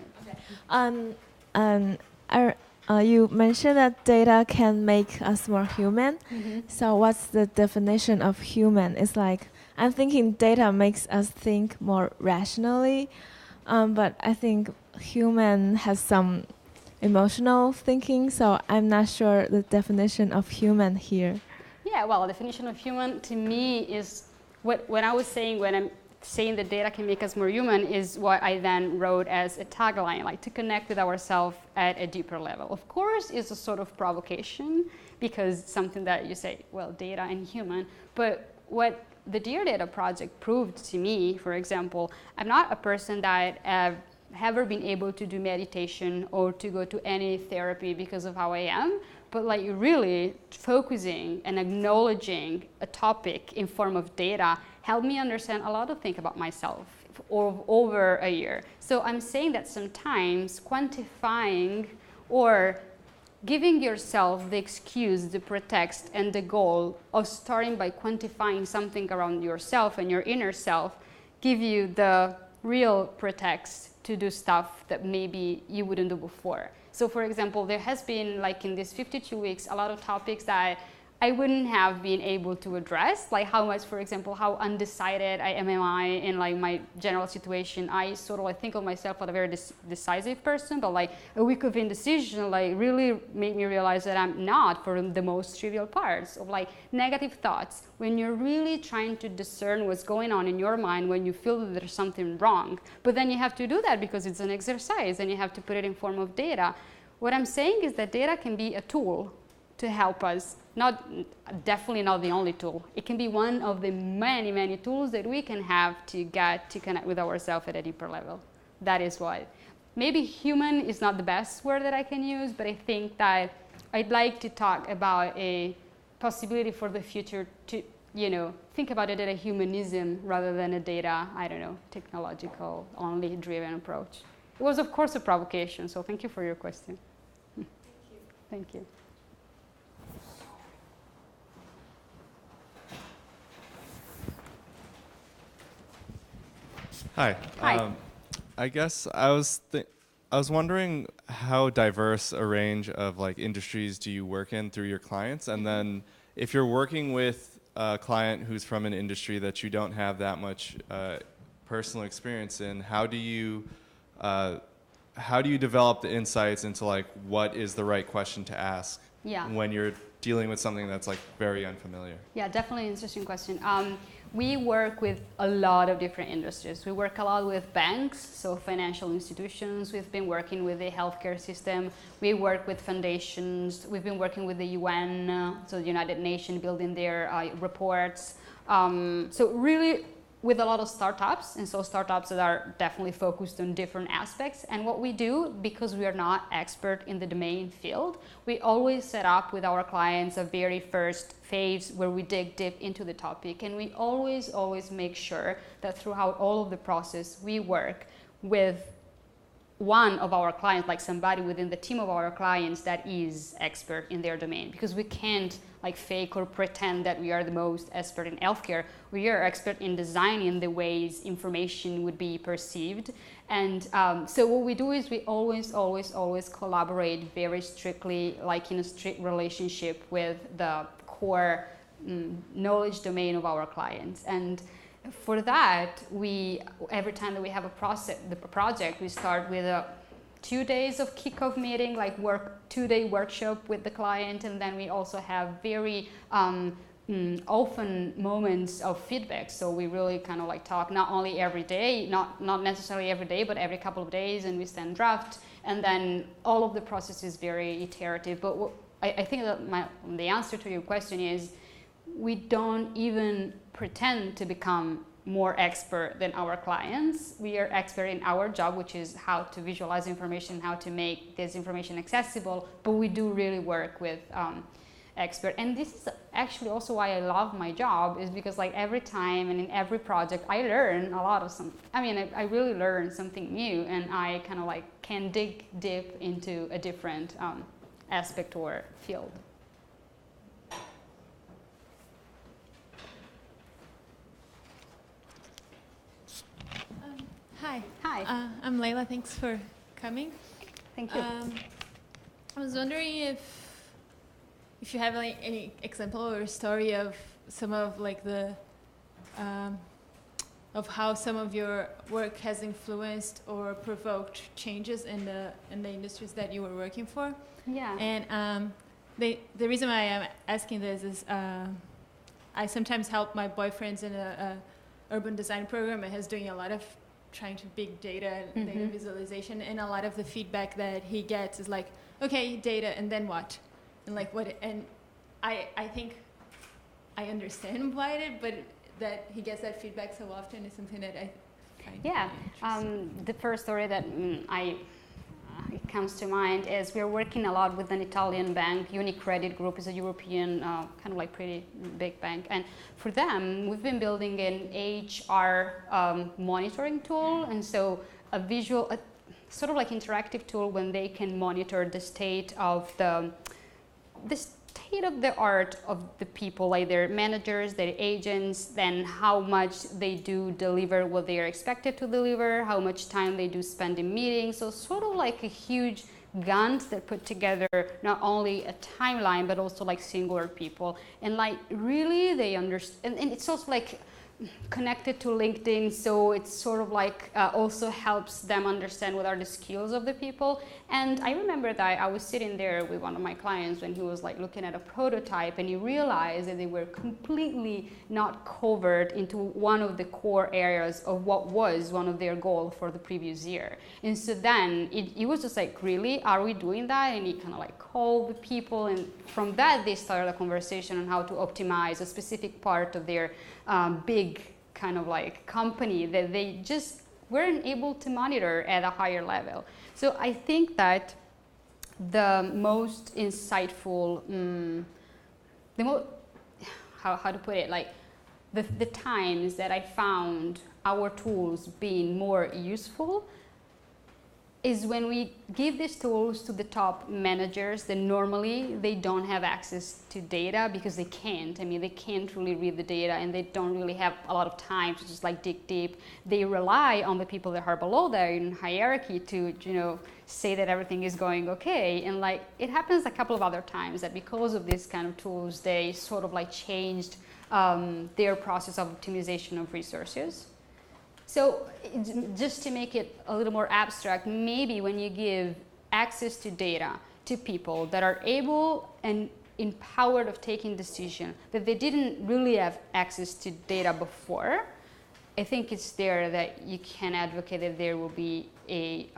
You mentioned that data can make us more human. So what's the definition of human? It's like, I'm thinking data makes us think more rationally, but I think human has some emotional thinking, so I'm not sure the definition of human here.
Yeah, well, the definition of human to me is when I'm saying that data can make us more human is what I then wrote as a tagline, like to connect with ourselves at a deeper level. Of course, it's a sort of provocation because something that you say, well, data and human, but what the Dear Data project proved to me, for example, I'm not a person that have ever been able to do meditation or to go to any therapy because of how I am, but like really focusing and acknowledging a topic in form of data helped me understand a lot of things about myself over a year. So I'm saying that sometimes quantifying or giving yourself the excuse, the pretext, and the goal of starting by quantifying something around yourself and your inner self give you the real pretext to do stuff that maybe you wouldn't do before. So for example, there has been like in these 52 weeks, a lot of topics that I wouldn't have been able to address, like how much, for example, how undecided I am in like my general situation. I sort of like think of myself as a very decisive person, but like a week of indecision like really made me realize that I'm not for the most trivial parts of like negative thoughts. When you're really trying to discern what's going on in your mind when you feel that there's something wrong, but then you have to do that because it's an exercise and you have to put it in form of data. What I'm saying is that data can be a tool to help us, definitely not the only tool. It can be one of the many, many tools that we can have to get to connect with ourselves at a deeper level. That is what. Maybe human is not the best word that I can use, but I think that I'd like to talk about a possibility for the future to, think about it as a humanism rather than a data, technological only driven approach. It was, of course, a provocation, so thank you for your question. Thank you. Thank you.
Hi.
Hi.
I guess I was wondering how diverse a range of like industries do you work in through your clients, and then if you're working with a client who's from an industry that you don't have that much personal experience in, how do you develop the insights into like what is the right question to ask when you're dealing with something that's like very unfamiliar? Yeah,
definitely an interesting question. We work with a lot of different industries. We work a lot with banks, so financial institutions. We've been working with the healthcare system. We work with foundations. We've been working with the UN, so the United Nations, building their reports. So really with a lot of startups, and so startups that are definitely focused on different aspects. And what we do, because we are not expert in the domain field, we always set up with our clients a very first phase where we dig deep into the topic. And we always make sure that throughout all of the process, we work with one of our clients, like somebody within the team of our clients that is expert in their domain, because we can't like fake or pretend that we are the most expert in healthcare. We are expert in designing the ways information would be perceived. And so what we do is we always collaborate very strictly, like in a strict relationship with the core knowledge domain of our clients. And for that, every time that we have a project, we start with 2 days of kickoff meeting, like 2-day workshop with the client, and then we also have very often moments of feedback. So we really kind of like talk not only every day, not necessarily every day, but every couple of days, and we send draft, and then all of the process is very iterative. But I think that the answer to your question is we don't even pretend to become more expert than our clients. We are expert in our job, which is how to visualize information, how to make this information accessible, but we do really work with expert. And this is actually also why I love my job, is because like every time and in every project I learn a lot of I really learn something new, and I kind of like can dig deep into a different aspect or field.
Hi.
Hi.
I'm Layla. Thanks for coming.
Thank you.
I was wondering if you have like any example or story of some of like the of how some of your work has influenced or provoked changes in the industries that you were working for.
Yeah.
And the reason why I'm asking this is I sometimes help my boyfriends in a urban design program and he's doing a lot of trying to big data and data visualization, and a lot of the feedback that he gets is like, okay, data, and then what? And like what? And I think I understand why it, but that he gets that feedback so often is something that I find really
the first story that it comes to mind is we're working a lot with an Italian bank. UniCredit Group is a European kind of like pretty big bank, and for them we've been building an HR monitoring tool, and so a sort of like interactive tool when they can monitor the state of the art of the people, like their managers, their agents, then how much they do deliver what they are expected to deliver, how much time they do spend in meetings. So sort of like a huge Gantt that put together not only a timeline but also like singular people, and like really they understand, and it's also like connected to LinkedIn, so it's sort of like also helps them understand what are the skills of the people. And I remember that I was sitting there with one of my clients when he was like looking at a prototype, and he realized that they were completely not covered into one of the core areas of what was one of their goals for the previous year. And so then it was just like, really, are we doing that? And he kind of like called the people, and from that they started a conversation on how to optimize a specific part of their big kind of like company that they just weren't able to monitor at a higher level. So I think that the most insightful, how to put it, like the times that I found our tools being more useful is when we give these tools to the top managers that normally they don't have access to data because they can't. I mean, they can't really read the data, and they don't really have a lot of time to just like dig deep. They rely on the people that are below there in hierarchy to, say that everything is going okay. And like it happens a couple of other times that because of these kind of tools, they sort of like changed their process of optimization of resources. So just to make it a little more abstract, maybe when you give access to data to people that are able and empowered of taking decision that they didn't really have access to data before, I think it's there that you can advocate that there will be a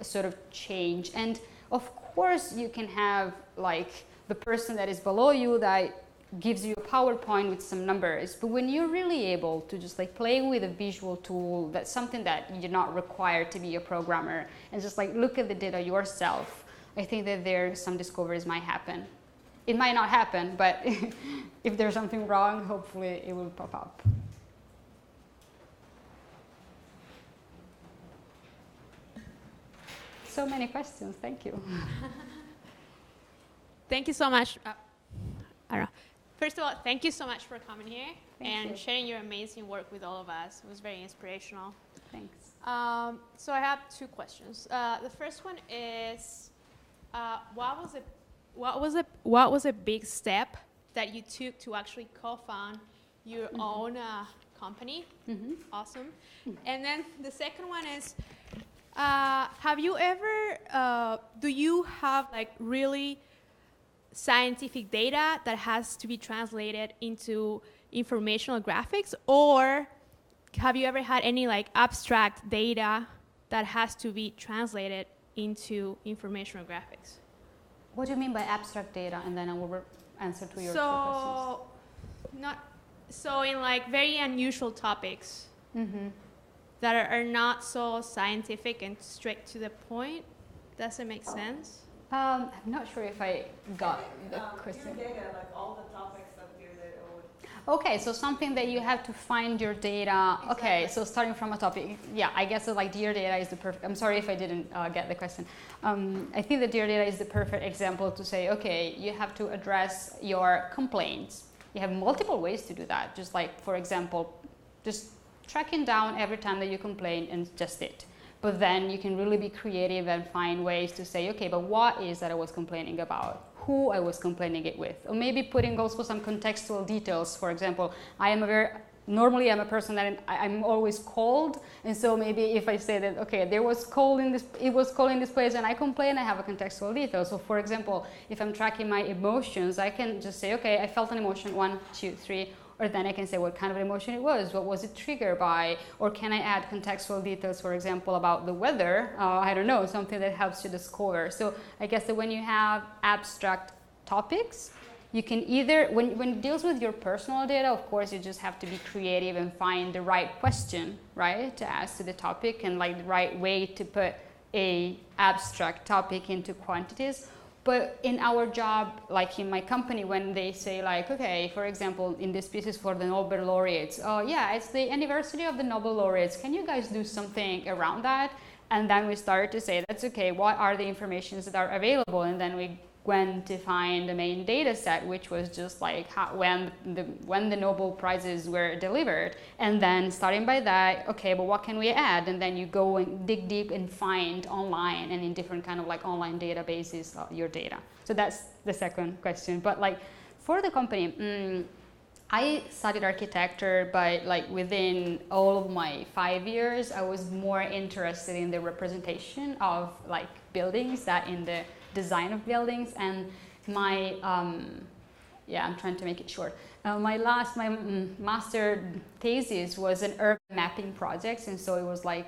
sort of change. And of course you can have like the person that is below you that gives you a PowerPoint with some numbers, but when you're really able to just like play with a visual tool, that's something that you're not required to be a programmer, and just like look at the data yourself, I think that there some discoveries might happen. It might not happen, but if there's something wrong, hopefully it will pop up. So many questions, thank you.
Thank you so much. I don't know. First of all, thank you so much for coming here and sharing your amazing work with all of us. It was very inspirational.
Thanks.
So I have two questions. The first one is, what was a big step that you took to actually co-found your own company? Awesome. And then the second one is, have you ever, do you have like really scientific data that has to be translated into informational graphics, or have you ever had any like abstract data that has to be translated into informational graphics?
What do you mean by abstract data? And then I will answer to your two questions.
So in like very unusual topics that are not so scientific and straight to the point. Does it make sense?
I'm not sure if I got the question.
Your data, like all the topics of your data would.
Okay, so something that you have to find your data.
Exactly.
Okay, so starting from a topic. Yeah, I guess like your data is the perfect. I'm sorry if I didn't get the question. I think that your data is the perfect example to say, okay, you have to address your complaints. You have multiple ways to do that. Just like, for example, just tracking down every time that you complain and just it. But then you can really be creative and find ways to say, okay, but what is that I was complaining about? Who I was complaining it with? Or maybe putting also some contextual details. For example, normally I'm a person that I'm always cold. And so maybe if I say that, okay, it was cold in this place and I complain, I have a contextual detail. So for example, if I'm tracking my emotions, I can just say, okay, I felt an emotion, 1, 2, 3. Or then I can say what kind of emotion it was, what was it triggered by, or can I add contextual details, for example, about the weather, I don't know, something that helps you discover. So I guess that when you have abstract topics, you can either, when it deals with your personal data, of course, you just have to be creative and find the right question, right, to ask to the topic and like the right way to put a abstract topic into quantities. But in our job, like in my company, when they say like, okay, for example, in this piece is for the Nobel laureates. Oh yeah, it's the anniversary of the Nobel laureates. Can you guys do something around that? And then we started to say, that's okay, what are the informations that are available? And then we went to find the main data set, which was just like when the Nobel Prizes were delivered. And then starting by that, okay, but what can we add? And then you go and dig deep and find online and in different kind of like online databases your data. So that's the second question. But like for the company, I studied architecture, but like within all of my 5 years, I was more interested in the representation of like buildings than in the design of buildings. And my I'm trying to make it short. My master thesis was an urban mapping project, and so it was like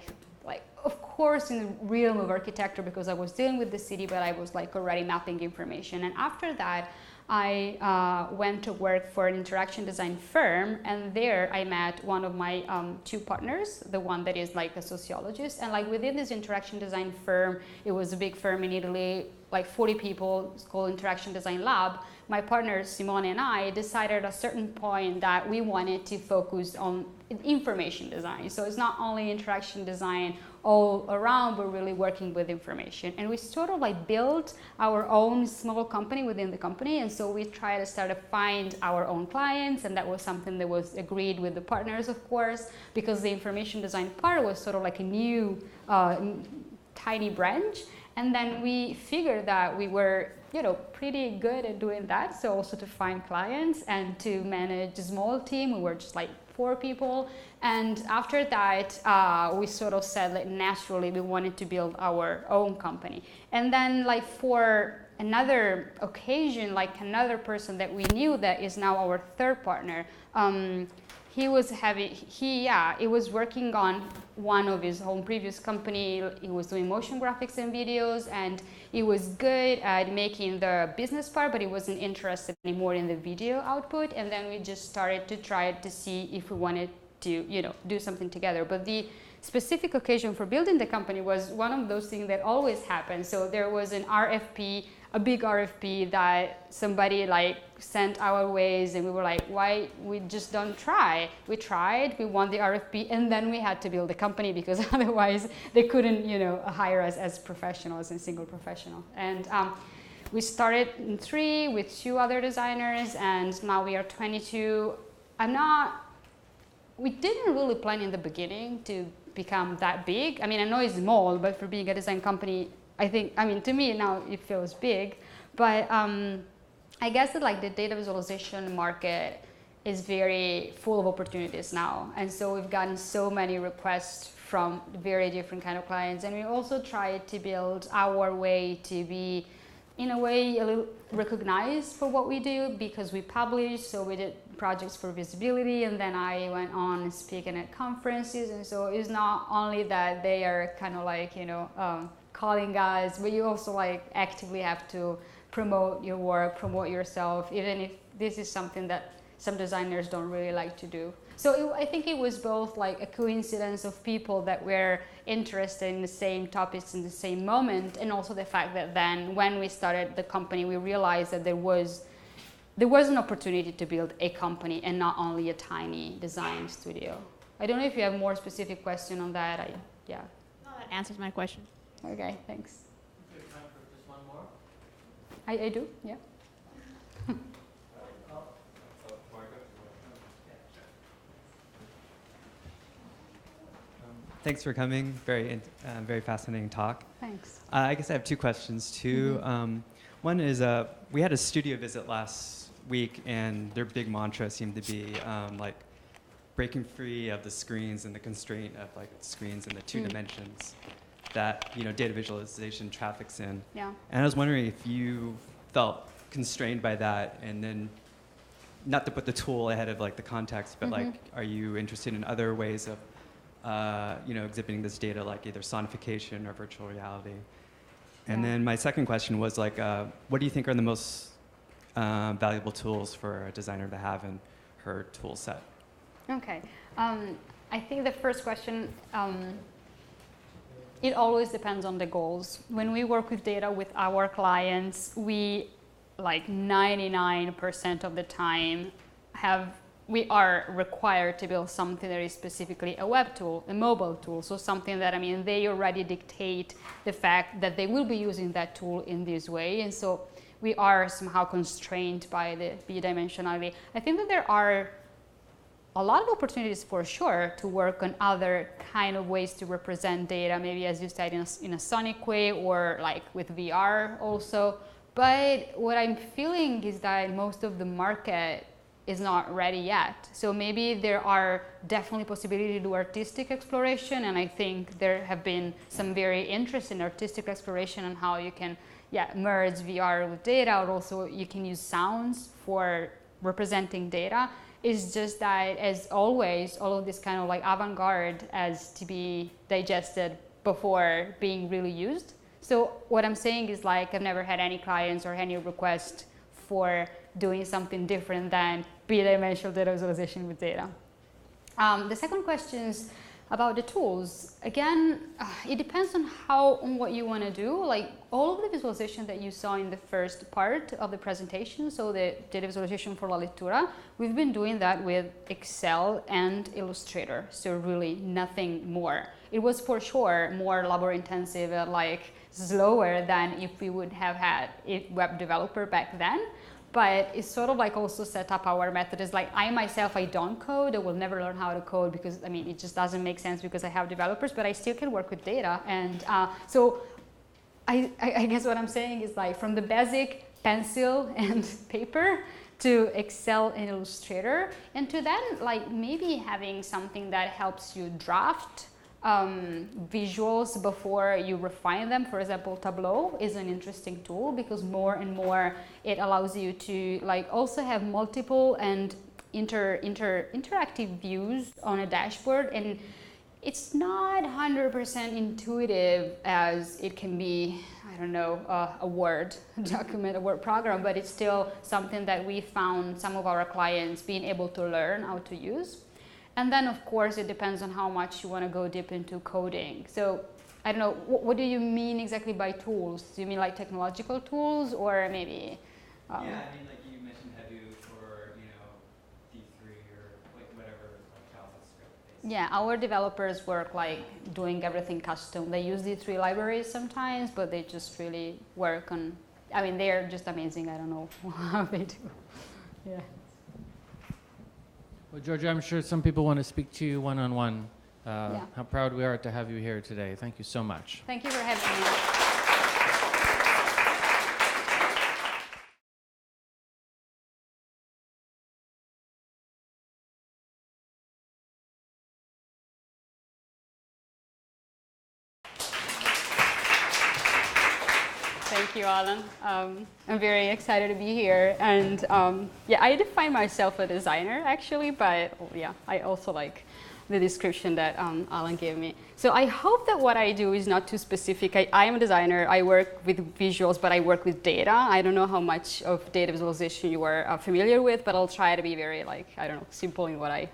of course in the realm of architecture because I was dealing with the city, but I was like already mapping information. And after that, I went to work for an interaction design firm, and there I met one of my two partners, the one that is like a sociologist. And like within this interaction design firm, it was a big firm in Italy, like 40 people, it's called Interaction Design Lab. My partner Simone and I decided at a certain point that we wanted to focus on information design. So it's not only interaction design all around, but really working with information. And we sort of like built our own small company within the company. And so we tried to start to find our own clients. And that was something that was agreed with the partners, of course, because the information design part was sort of like a new tiny branch. And then we figured that we were, pretty good at doing that. So also to find clients and to manage a small team, we were just like 4 people. And after that, we sort of said that naturally we wanted to build our own company. And then like for another occasion, like another person that we knew that is now our third partner, he was working on one of his own previous company. He was doing motion graphics and videos, and he was good at making the business part, but he wasn't interested anymore in the video output. And then we just started to try to see if we wanted to, do something together. But the specific occasion for building the company was one of those things that always happen. So there was an RFP, a big RFP that somebody like sent our ways, and we were like, why we just don't try? We tried, we won the RFP, and then we had to build a company because otherwise they couldn't, hire us as professionals and single professional. And we started in 3 with 2 other designers, and now we are 22. We didn't really plan in the beginning to become that big. I mean, I know it's small, but for being a design company, to me now it feels big. But I guess that like the data visualization market is very full of opportunities now. And so we've gotten so many requests from very different kind of clients. And we also try to build our way to be, in a way, a little recognized for what we do, because we publish. So we did projects for visibility, and then I went on speaking at conferences. And so it's not only that they are kind of like, calling us, but you also like actively have to promote your work, promote yourself, even if this is something that some designers don't really like to do. So I think it was both like a coincidence of people that were interested in the same topics in the same moment, and also the fact that then when we started the company, we realized that there was an opportunity to build a company and not only a tiny design studio. I don't know if you have more specific question on that.
No, that answers my question.
Okay, thanks.
Is there time for just one more?
I do, yeah.
Thanks for coming. Very fascinating talk.
Thanks.
I guess I have two questions too. One is we had a studio visit last week, and their big mantra seemed to be like breaking free of the screens and the constraint of like screens and the two dimensions that data visualization traffics in.
Yeah.
And I was wondering if you felt constrained by that, and then not to put the tool ahead of like the context, but like, are you interested in other ways of exhibiting this data, like either sonification or virtual reality? And then my second question was like, what do you think are the most valuable tools for a designer to have in her tool set?
Okay. I think the first question, it always depends on the goals. When we work with data with our clients, we, like 99% of the time, we are required to build something that is specifically a web tool, a mobile tool. So something that, they already dictate the fact that they will be using that tool in this way. And so we are somehow constrained by the bidimensionality. I think that there are a lot of opportunities for sure to work on other kind of ways to represent data, maybe as you said, in a sonic way, or like with VR also. But what I'm feeling is that most of the market is not ready yet. So maybe there are definitely possibilities to do artistic exploration, and I think there have been some very interesting artistic exploration on how you can merge VR with data, or also you can use sounds for representing data. It's just that, as always, all of this kind of like avant-garde has to be digested before being really used. So what I'm saying is, like, I've never had any clients or any request for doing something different than bidimensional data visualization with data. The second question is about the tools. Again, it depends on what you want to do. Like, all of the visualization that you saw in the first part of the presentation, so the data visualization for La Lettura, we've been doing that with Excel and Illustrator, so really nothing more. It was for sure more labor intensive and like slower than if we would have had a web developer back then. But it's sort of like also set up our method. It's like I myself, I don't code. I will never learn how to code because it just doesn't make sense because I have developers, but I still can work with data. And so I guess what I'm saying is, like, from the basic pencil and paper to Excel and Illustrator, and to then like maybe having something that helps you draft visuals before you refine them. For example, Tableau is an interesting tool because more and more it allows you to like also have multiple and interactive views on a dashboard, and it's not 100% intuitive as it can be, I don't know, a Word document, a Word program, but it's still something that we found some of our clients being able to learn how to use. And then, of course, it depends on how much you want to go deep into coding. So, I don't know, what do you mean exactly by tools? Do you mean like technological tools, or maybe?
Yeah, like you mentioned Hadoop or, D3 or like whatever, like JavaScript based.
Yeah, our developers work like doing everything custom. They use D3 libraries sometimes, but they just really work on, they're just amazing. I don't know how they do. Yeah.
Well, Giorgia, I'm sure some people want to speak to you one-on-one. How proud we are to have you here today. Thank you so much.
Thank you for having me. you, Alan. I'm very excited to be here. And yeah, I define myself a designer, actually, but yeah, I also like the description that Alan gave me. So I hope that what I do is not too specific. I am a designer. I work with visuals, but I work with data. I don't know how much of data visualization you are familiar with, but I'll try to be very, like, I don't know, simple in what I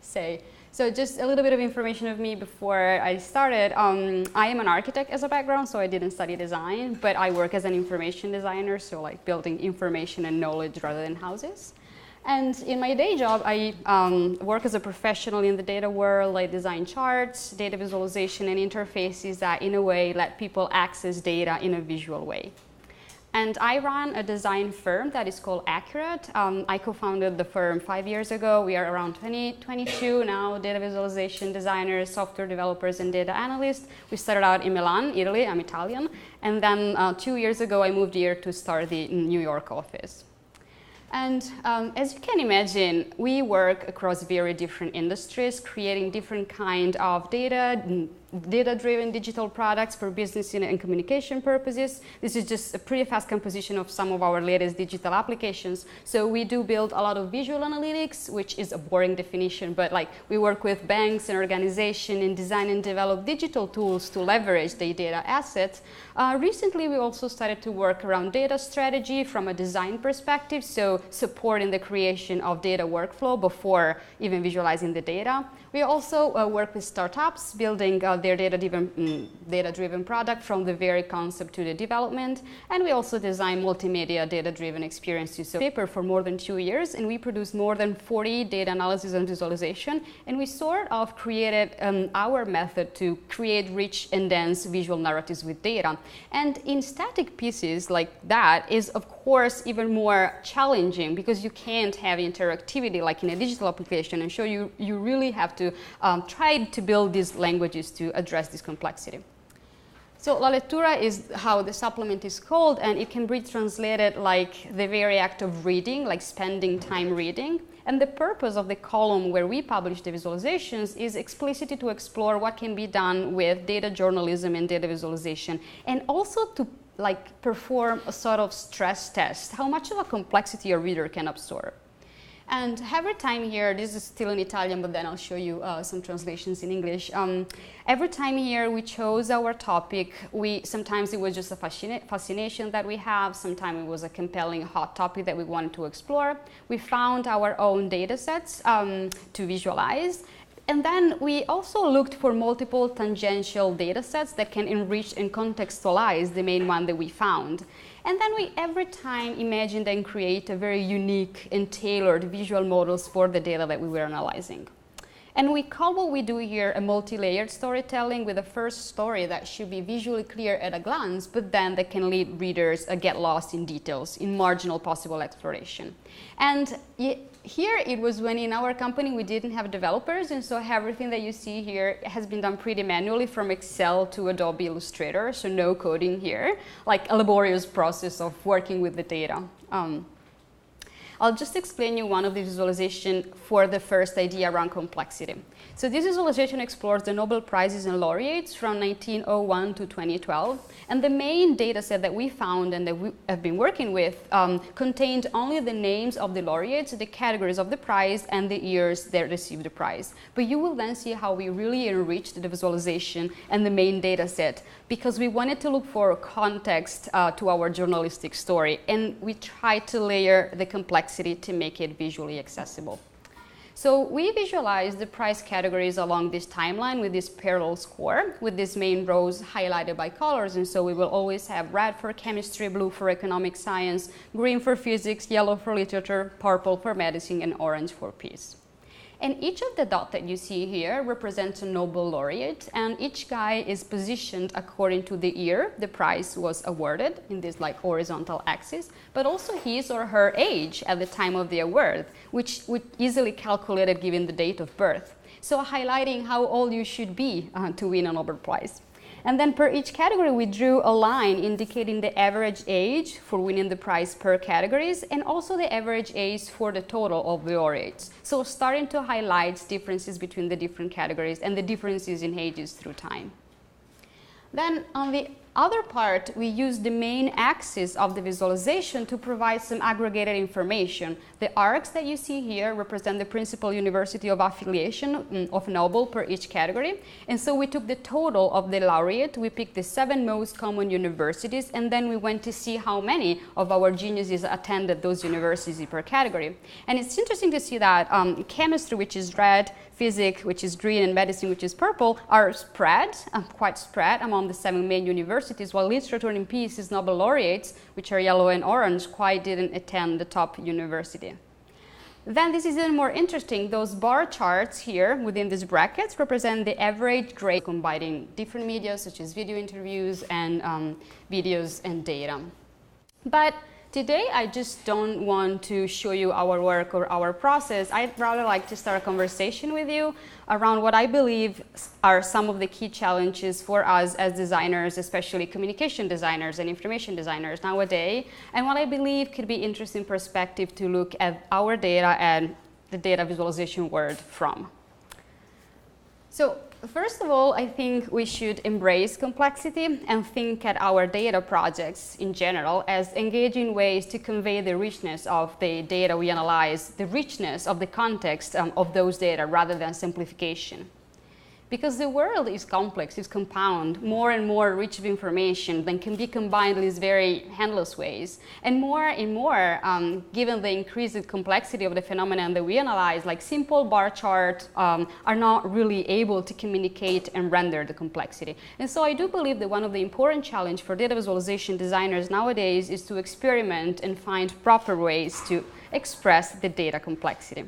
say. So just a little bit of information of me before I started. I am an architect as a background, so I didn't study design, but I work as an information designer, so like building information and knowledge rather than houses. And in my day job, I work as a professional in the data world. I design charts, data visualization, and interfaces that, in a way, let people access data in a visual way. And I run a design firm that is called Accurate. I co-founded the firm 5 years ago. We are around 22 now, data visualization designers, software developers, and data analysts. We started out in Milan, Italy. I'm Italian. And then 2 years ago, I moved here to start the New York office. And as you can imagine, we work across very different industries, creating different kind of data-driven digital products for business and communication purposes. This is just a pretty fast composition of some of our latest digital applications. So we do build a lot of visual analytics, which is a boring definition, but like we work with banks and organizations and design and develop digital tools to leverage the data assets. Recently, we also started to work around data strategy from a design perspective, so supporting the creation of data workflow before even visualizing the data. We also work with startups, building their data-driven product from the very concept to the development. And we also design multimedia data-driven experiences. So paper for more than 2 years, and we produced more than 40 data analysis and visualization. And we sort of created our method to create rich and dense visual narratives with data. And in static pieces like that is, of course, even more challenging because you can't have interactivity like in a digital application. And so you really have to try to build these languages to address this complexity. So La Lettura is how the supplement is called, and it can be translated like the very act of reading, like spending time reading. And the purpose of the column where we publish the visualizations is explicitly to explore what can be done with data journalism and data visualization, and also to perform a sort of stress test, how much of a complexity a reader can absorb. And every time here, this is still in Italian, but then I'll show you some translations in English. Every time here we chose our topic, sometimes it was just a fascination that we have, sometimes it was a compelling hot topic that we wanted to explore. We found our own data sets to visualize. And then we also looked for multiple tangential data sets that can enrich and contextualize the main one that we found. And then we every time imagined and create a very unique and tailored visual models for the data that we were analyzing. And we call what we do here a multi-layered storytelling, with a first story that should be visually clear at a glance, but then that can lead readers get lost in details, in marginal possible exploration. And here it was when in our company we didn't have developers, and so everything that you see here has been done pretty manually from Excel to Adobe Illustrator, so no coding here, like a laborious process of working with the data. I'll just explain you one of the visualization for the first idea around complexity. So this visualization explores the Nobel Prizes and laureates from 1901 to 2012. And the main data set that we found and that we have been working with contained only the names of the laureates, the categories of the prize, and the years they received the prize. But you will then see how we really enriched the visualization and the main data set, because we wanted to look for context to our journalistic story. And we tried to layer the complexity to make it visually accessible. So we visualize the prize categories along this timeline with this parallel score, with these main rows highlighted by colors. And so we will always have red for chemistry, blue for economic science, green for physics, yellow for literature, purple for medicine, and orange for peace. And each of the dots that you see here represents a Nobel laureate, and each guy is positioned according to the year the prize was awarded in this horizontal axis, but also his or her age at the time of the award, which we easily calculated given the date of birth. So highlighting how old you should be to win a Nobel Prize. And then per each category, we drew a line indicating the average age for winning the prize per categories, and also the average age for the total of the laureates. So starting to highlight differences between the different categories and the differences in ages through time. Then on the Other part, we use the main axis of the visualization to provide some aggregated information. The arcs that you see here represent the principal university of affiliation of Nobel per each category. And so we took the total of the laureate, we picked the 7 most common universities, and then we went to see how many of our geniuses attended those universities per category. And it's interesting to see that chemistry, which is red, physics, which is green, and medicine, which is purple, are spread, quite spread among the 7 main universities, while literature and peace, Nobel laureates, which are yellow and orange, quite didn't attend the top university. Then this is even more interesting. Those bar charts here within these brackets represent the average grade combining different media such as video interviews and videos and data. But today, I just don't want to show you our work or our process. I'd rather like to start a conversation with you around what I believe are some of the key challenges for us as designers, especially communication designers and information designers nowadays, and what I believe could be interesting perspective to look at our data and the data visualization world from. So, first of all, I think we should embrace complexity and think at our data projects in general as engaging ways to convey the richness of the data we analyze, the richness of the context of those data rather than simplification. Because the world is complex, it's compound, more and more rich of information that can be combined in these very handless ways. And more, given the increased complexity of the phenomenon that we analyze, like simple bar charts are not really able to communicate and render the complexity. And so I do believe that one of the important challenges for data visualization designers nowadays is to experiment and find proper ways to express the data complexity.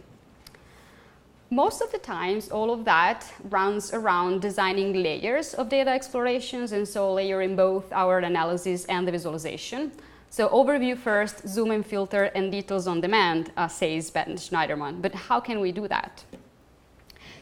Most of the times, all of that runs around designing layers of data explorations, and so layering both our analysis and the visualization. So overview first, zoom and filter, and details on demand, says Ben Schneiderman. But how can we do that?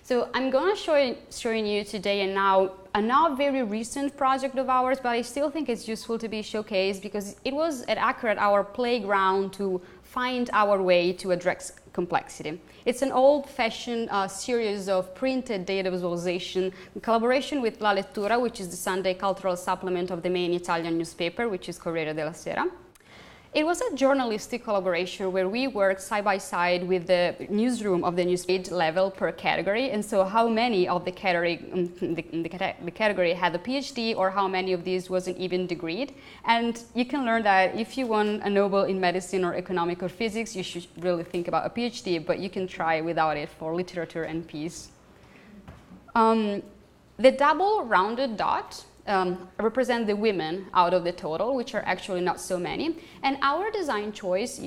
So I'm going to showing you today a not very recent project of ours, but I still think it's useful to be showcased because it was at Accurate our playground to find our way to address complexity. It's an old-fashioned series of printed data visualization in collaboration with La Lettura, which is the Sunday cultural supplement of the main Italian newspaper, which is Corriere della Sera. It was a journalistic collaboration where we worked side by side with the newsroom of the newspaper level per category, and so how many of the category, the category had a PhD or how many of these wasn't even degreed. And you can learn that if you won a Nobel in medicine or economic or physics, you should really think about a PhD, but you can try without it for literature and peace. The double rounded dot represent the women out of the total, which are actually not so many. And our design choice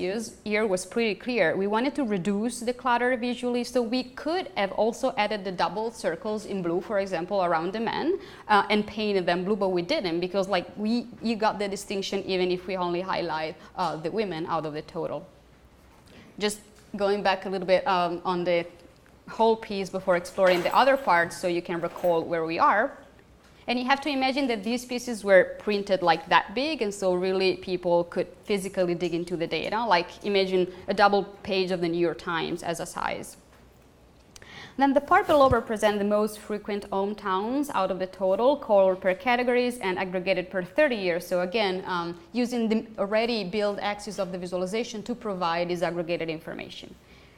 here was pretty clear. We wanted to reduce the clutter visually, so we could have also added the double circles in blue, for example, around the men, and painted them blue, but we didn't because you got the distinction even if we only highlight the women out of the total. Just going back a little bit on the whole piece before exploring the other parts so you can recall where we are. And you have to imagine that these pieces were printed like that big, and so really people could physically dig into the data. Like imagine a double page of the New York Times as a size. Then the part below represents the most frequent hometowns out of the total, colored per categories and aggregated per 30 years. So again, using the already built axis of the visualization to provide this aggregated information.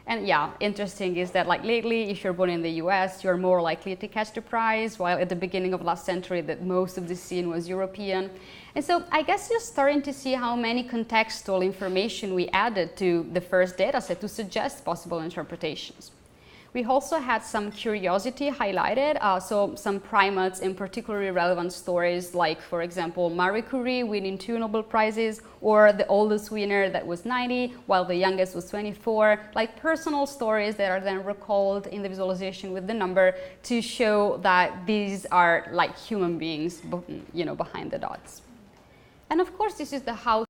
And yeah, interesting is that lately, if you're born in the US, you're more likely to catch the prize, while at the beginning of last century, that most of the scene was European. And so I guess you're starting to see how many contextual information we added to the first data set to suggest possible interpretations. We also had some curiosity highlighted, so some primates and particularly relevant stories like, for example, Marie Curie winning 2 Nobel Prizes, or the oldest winner that was 90, while the youngest was 24, like personal stories that are then recalled in the visualization with the number to show that these are like human beings, behind the dots. And of course, this is the how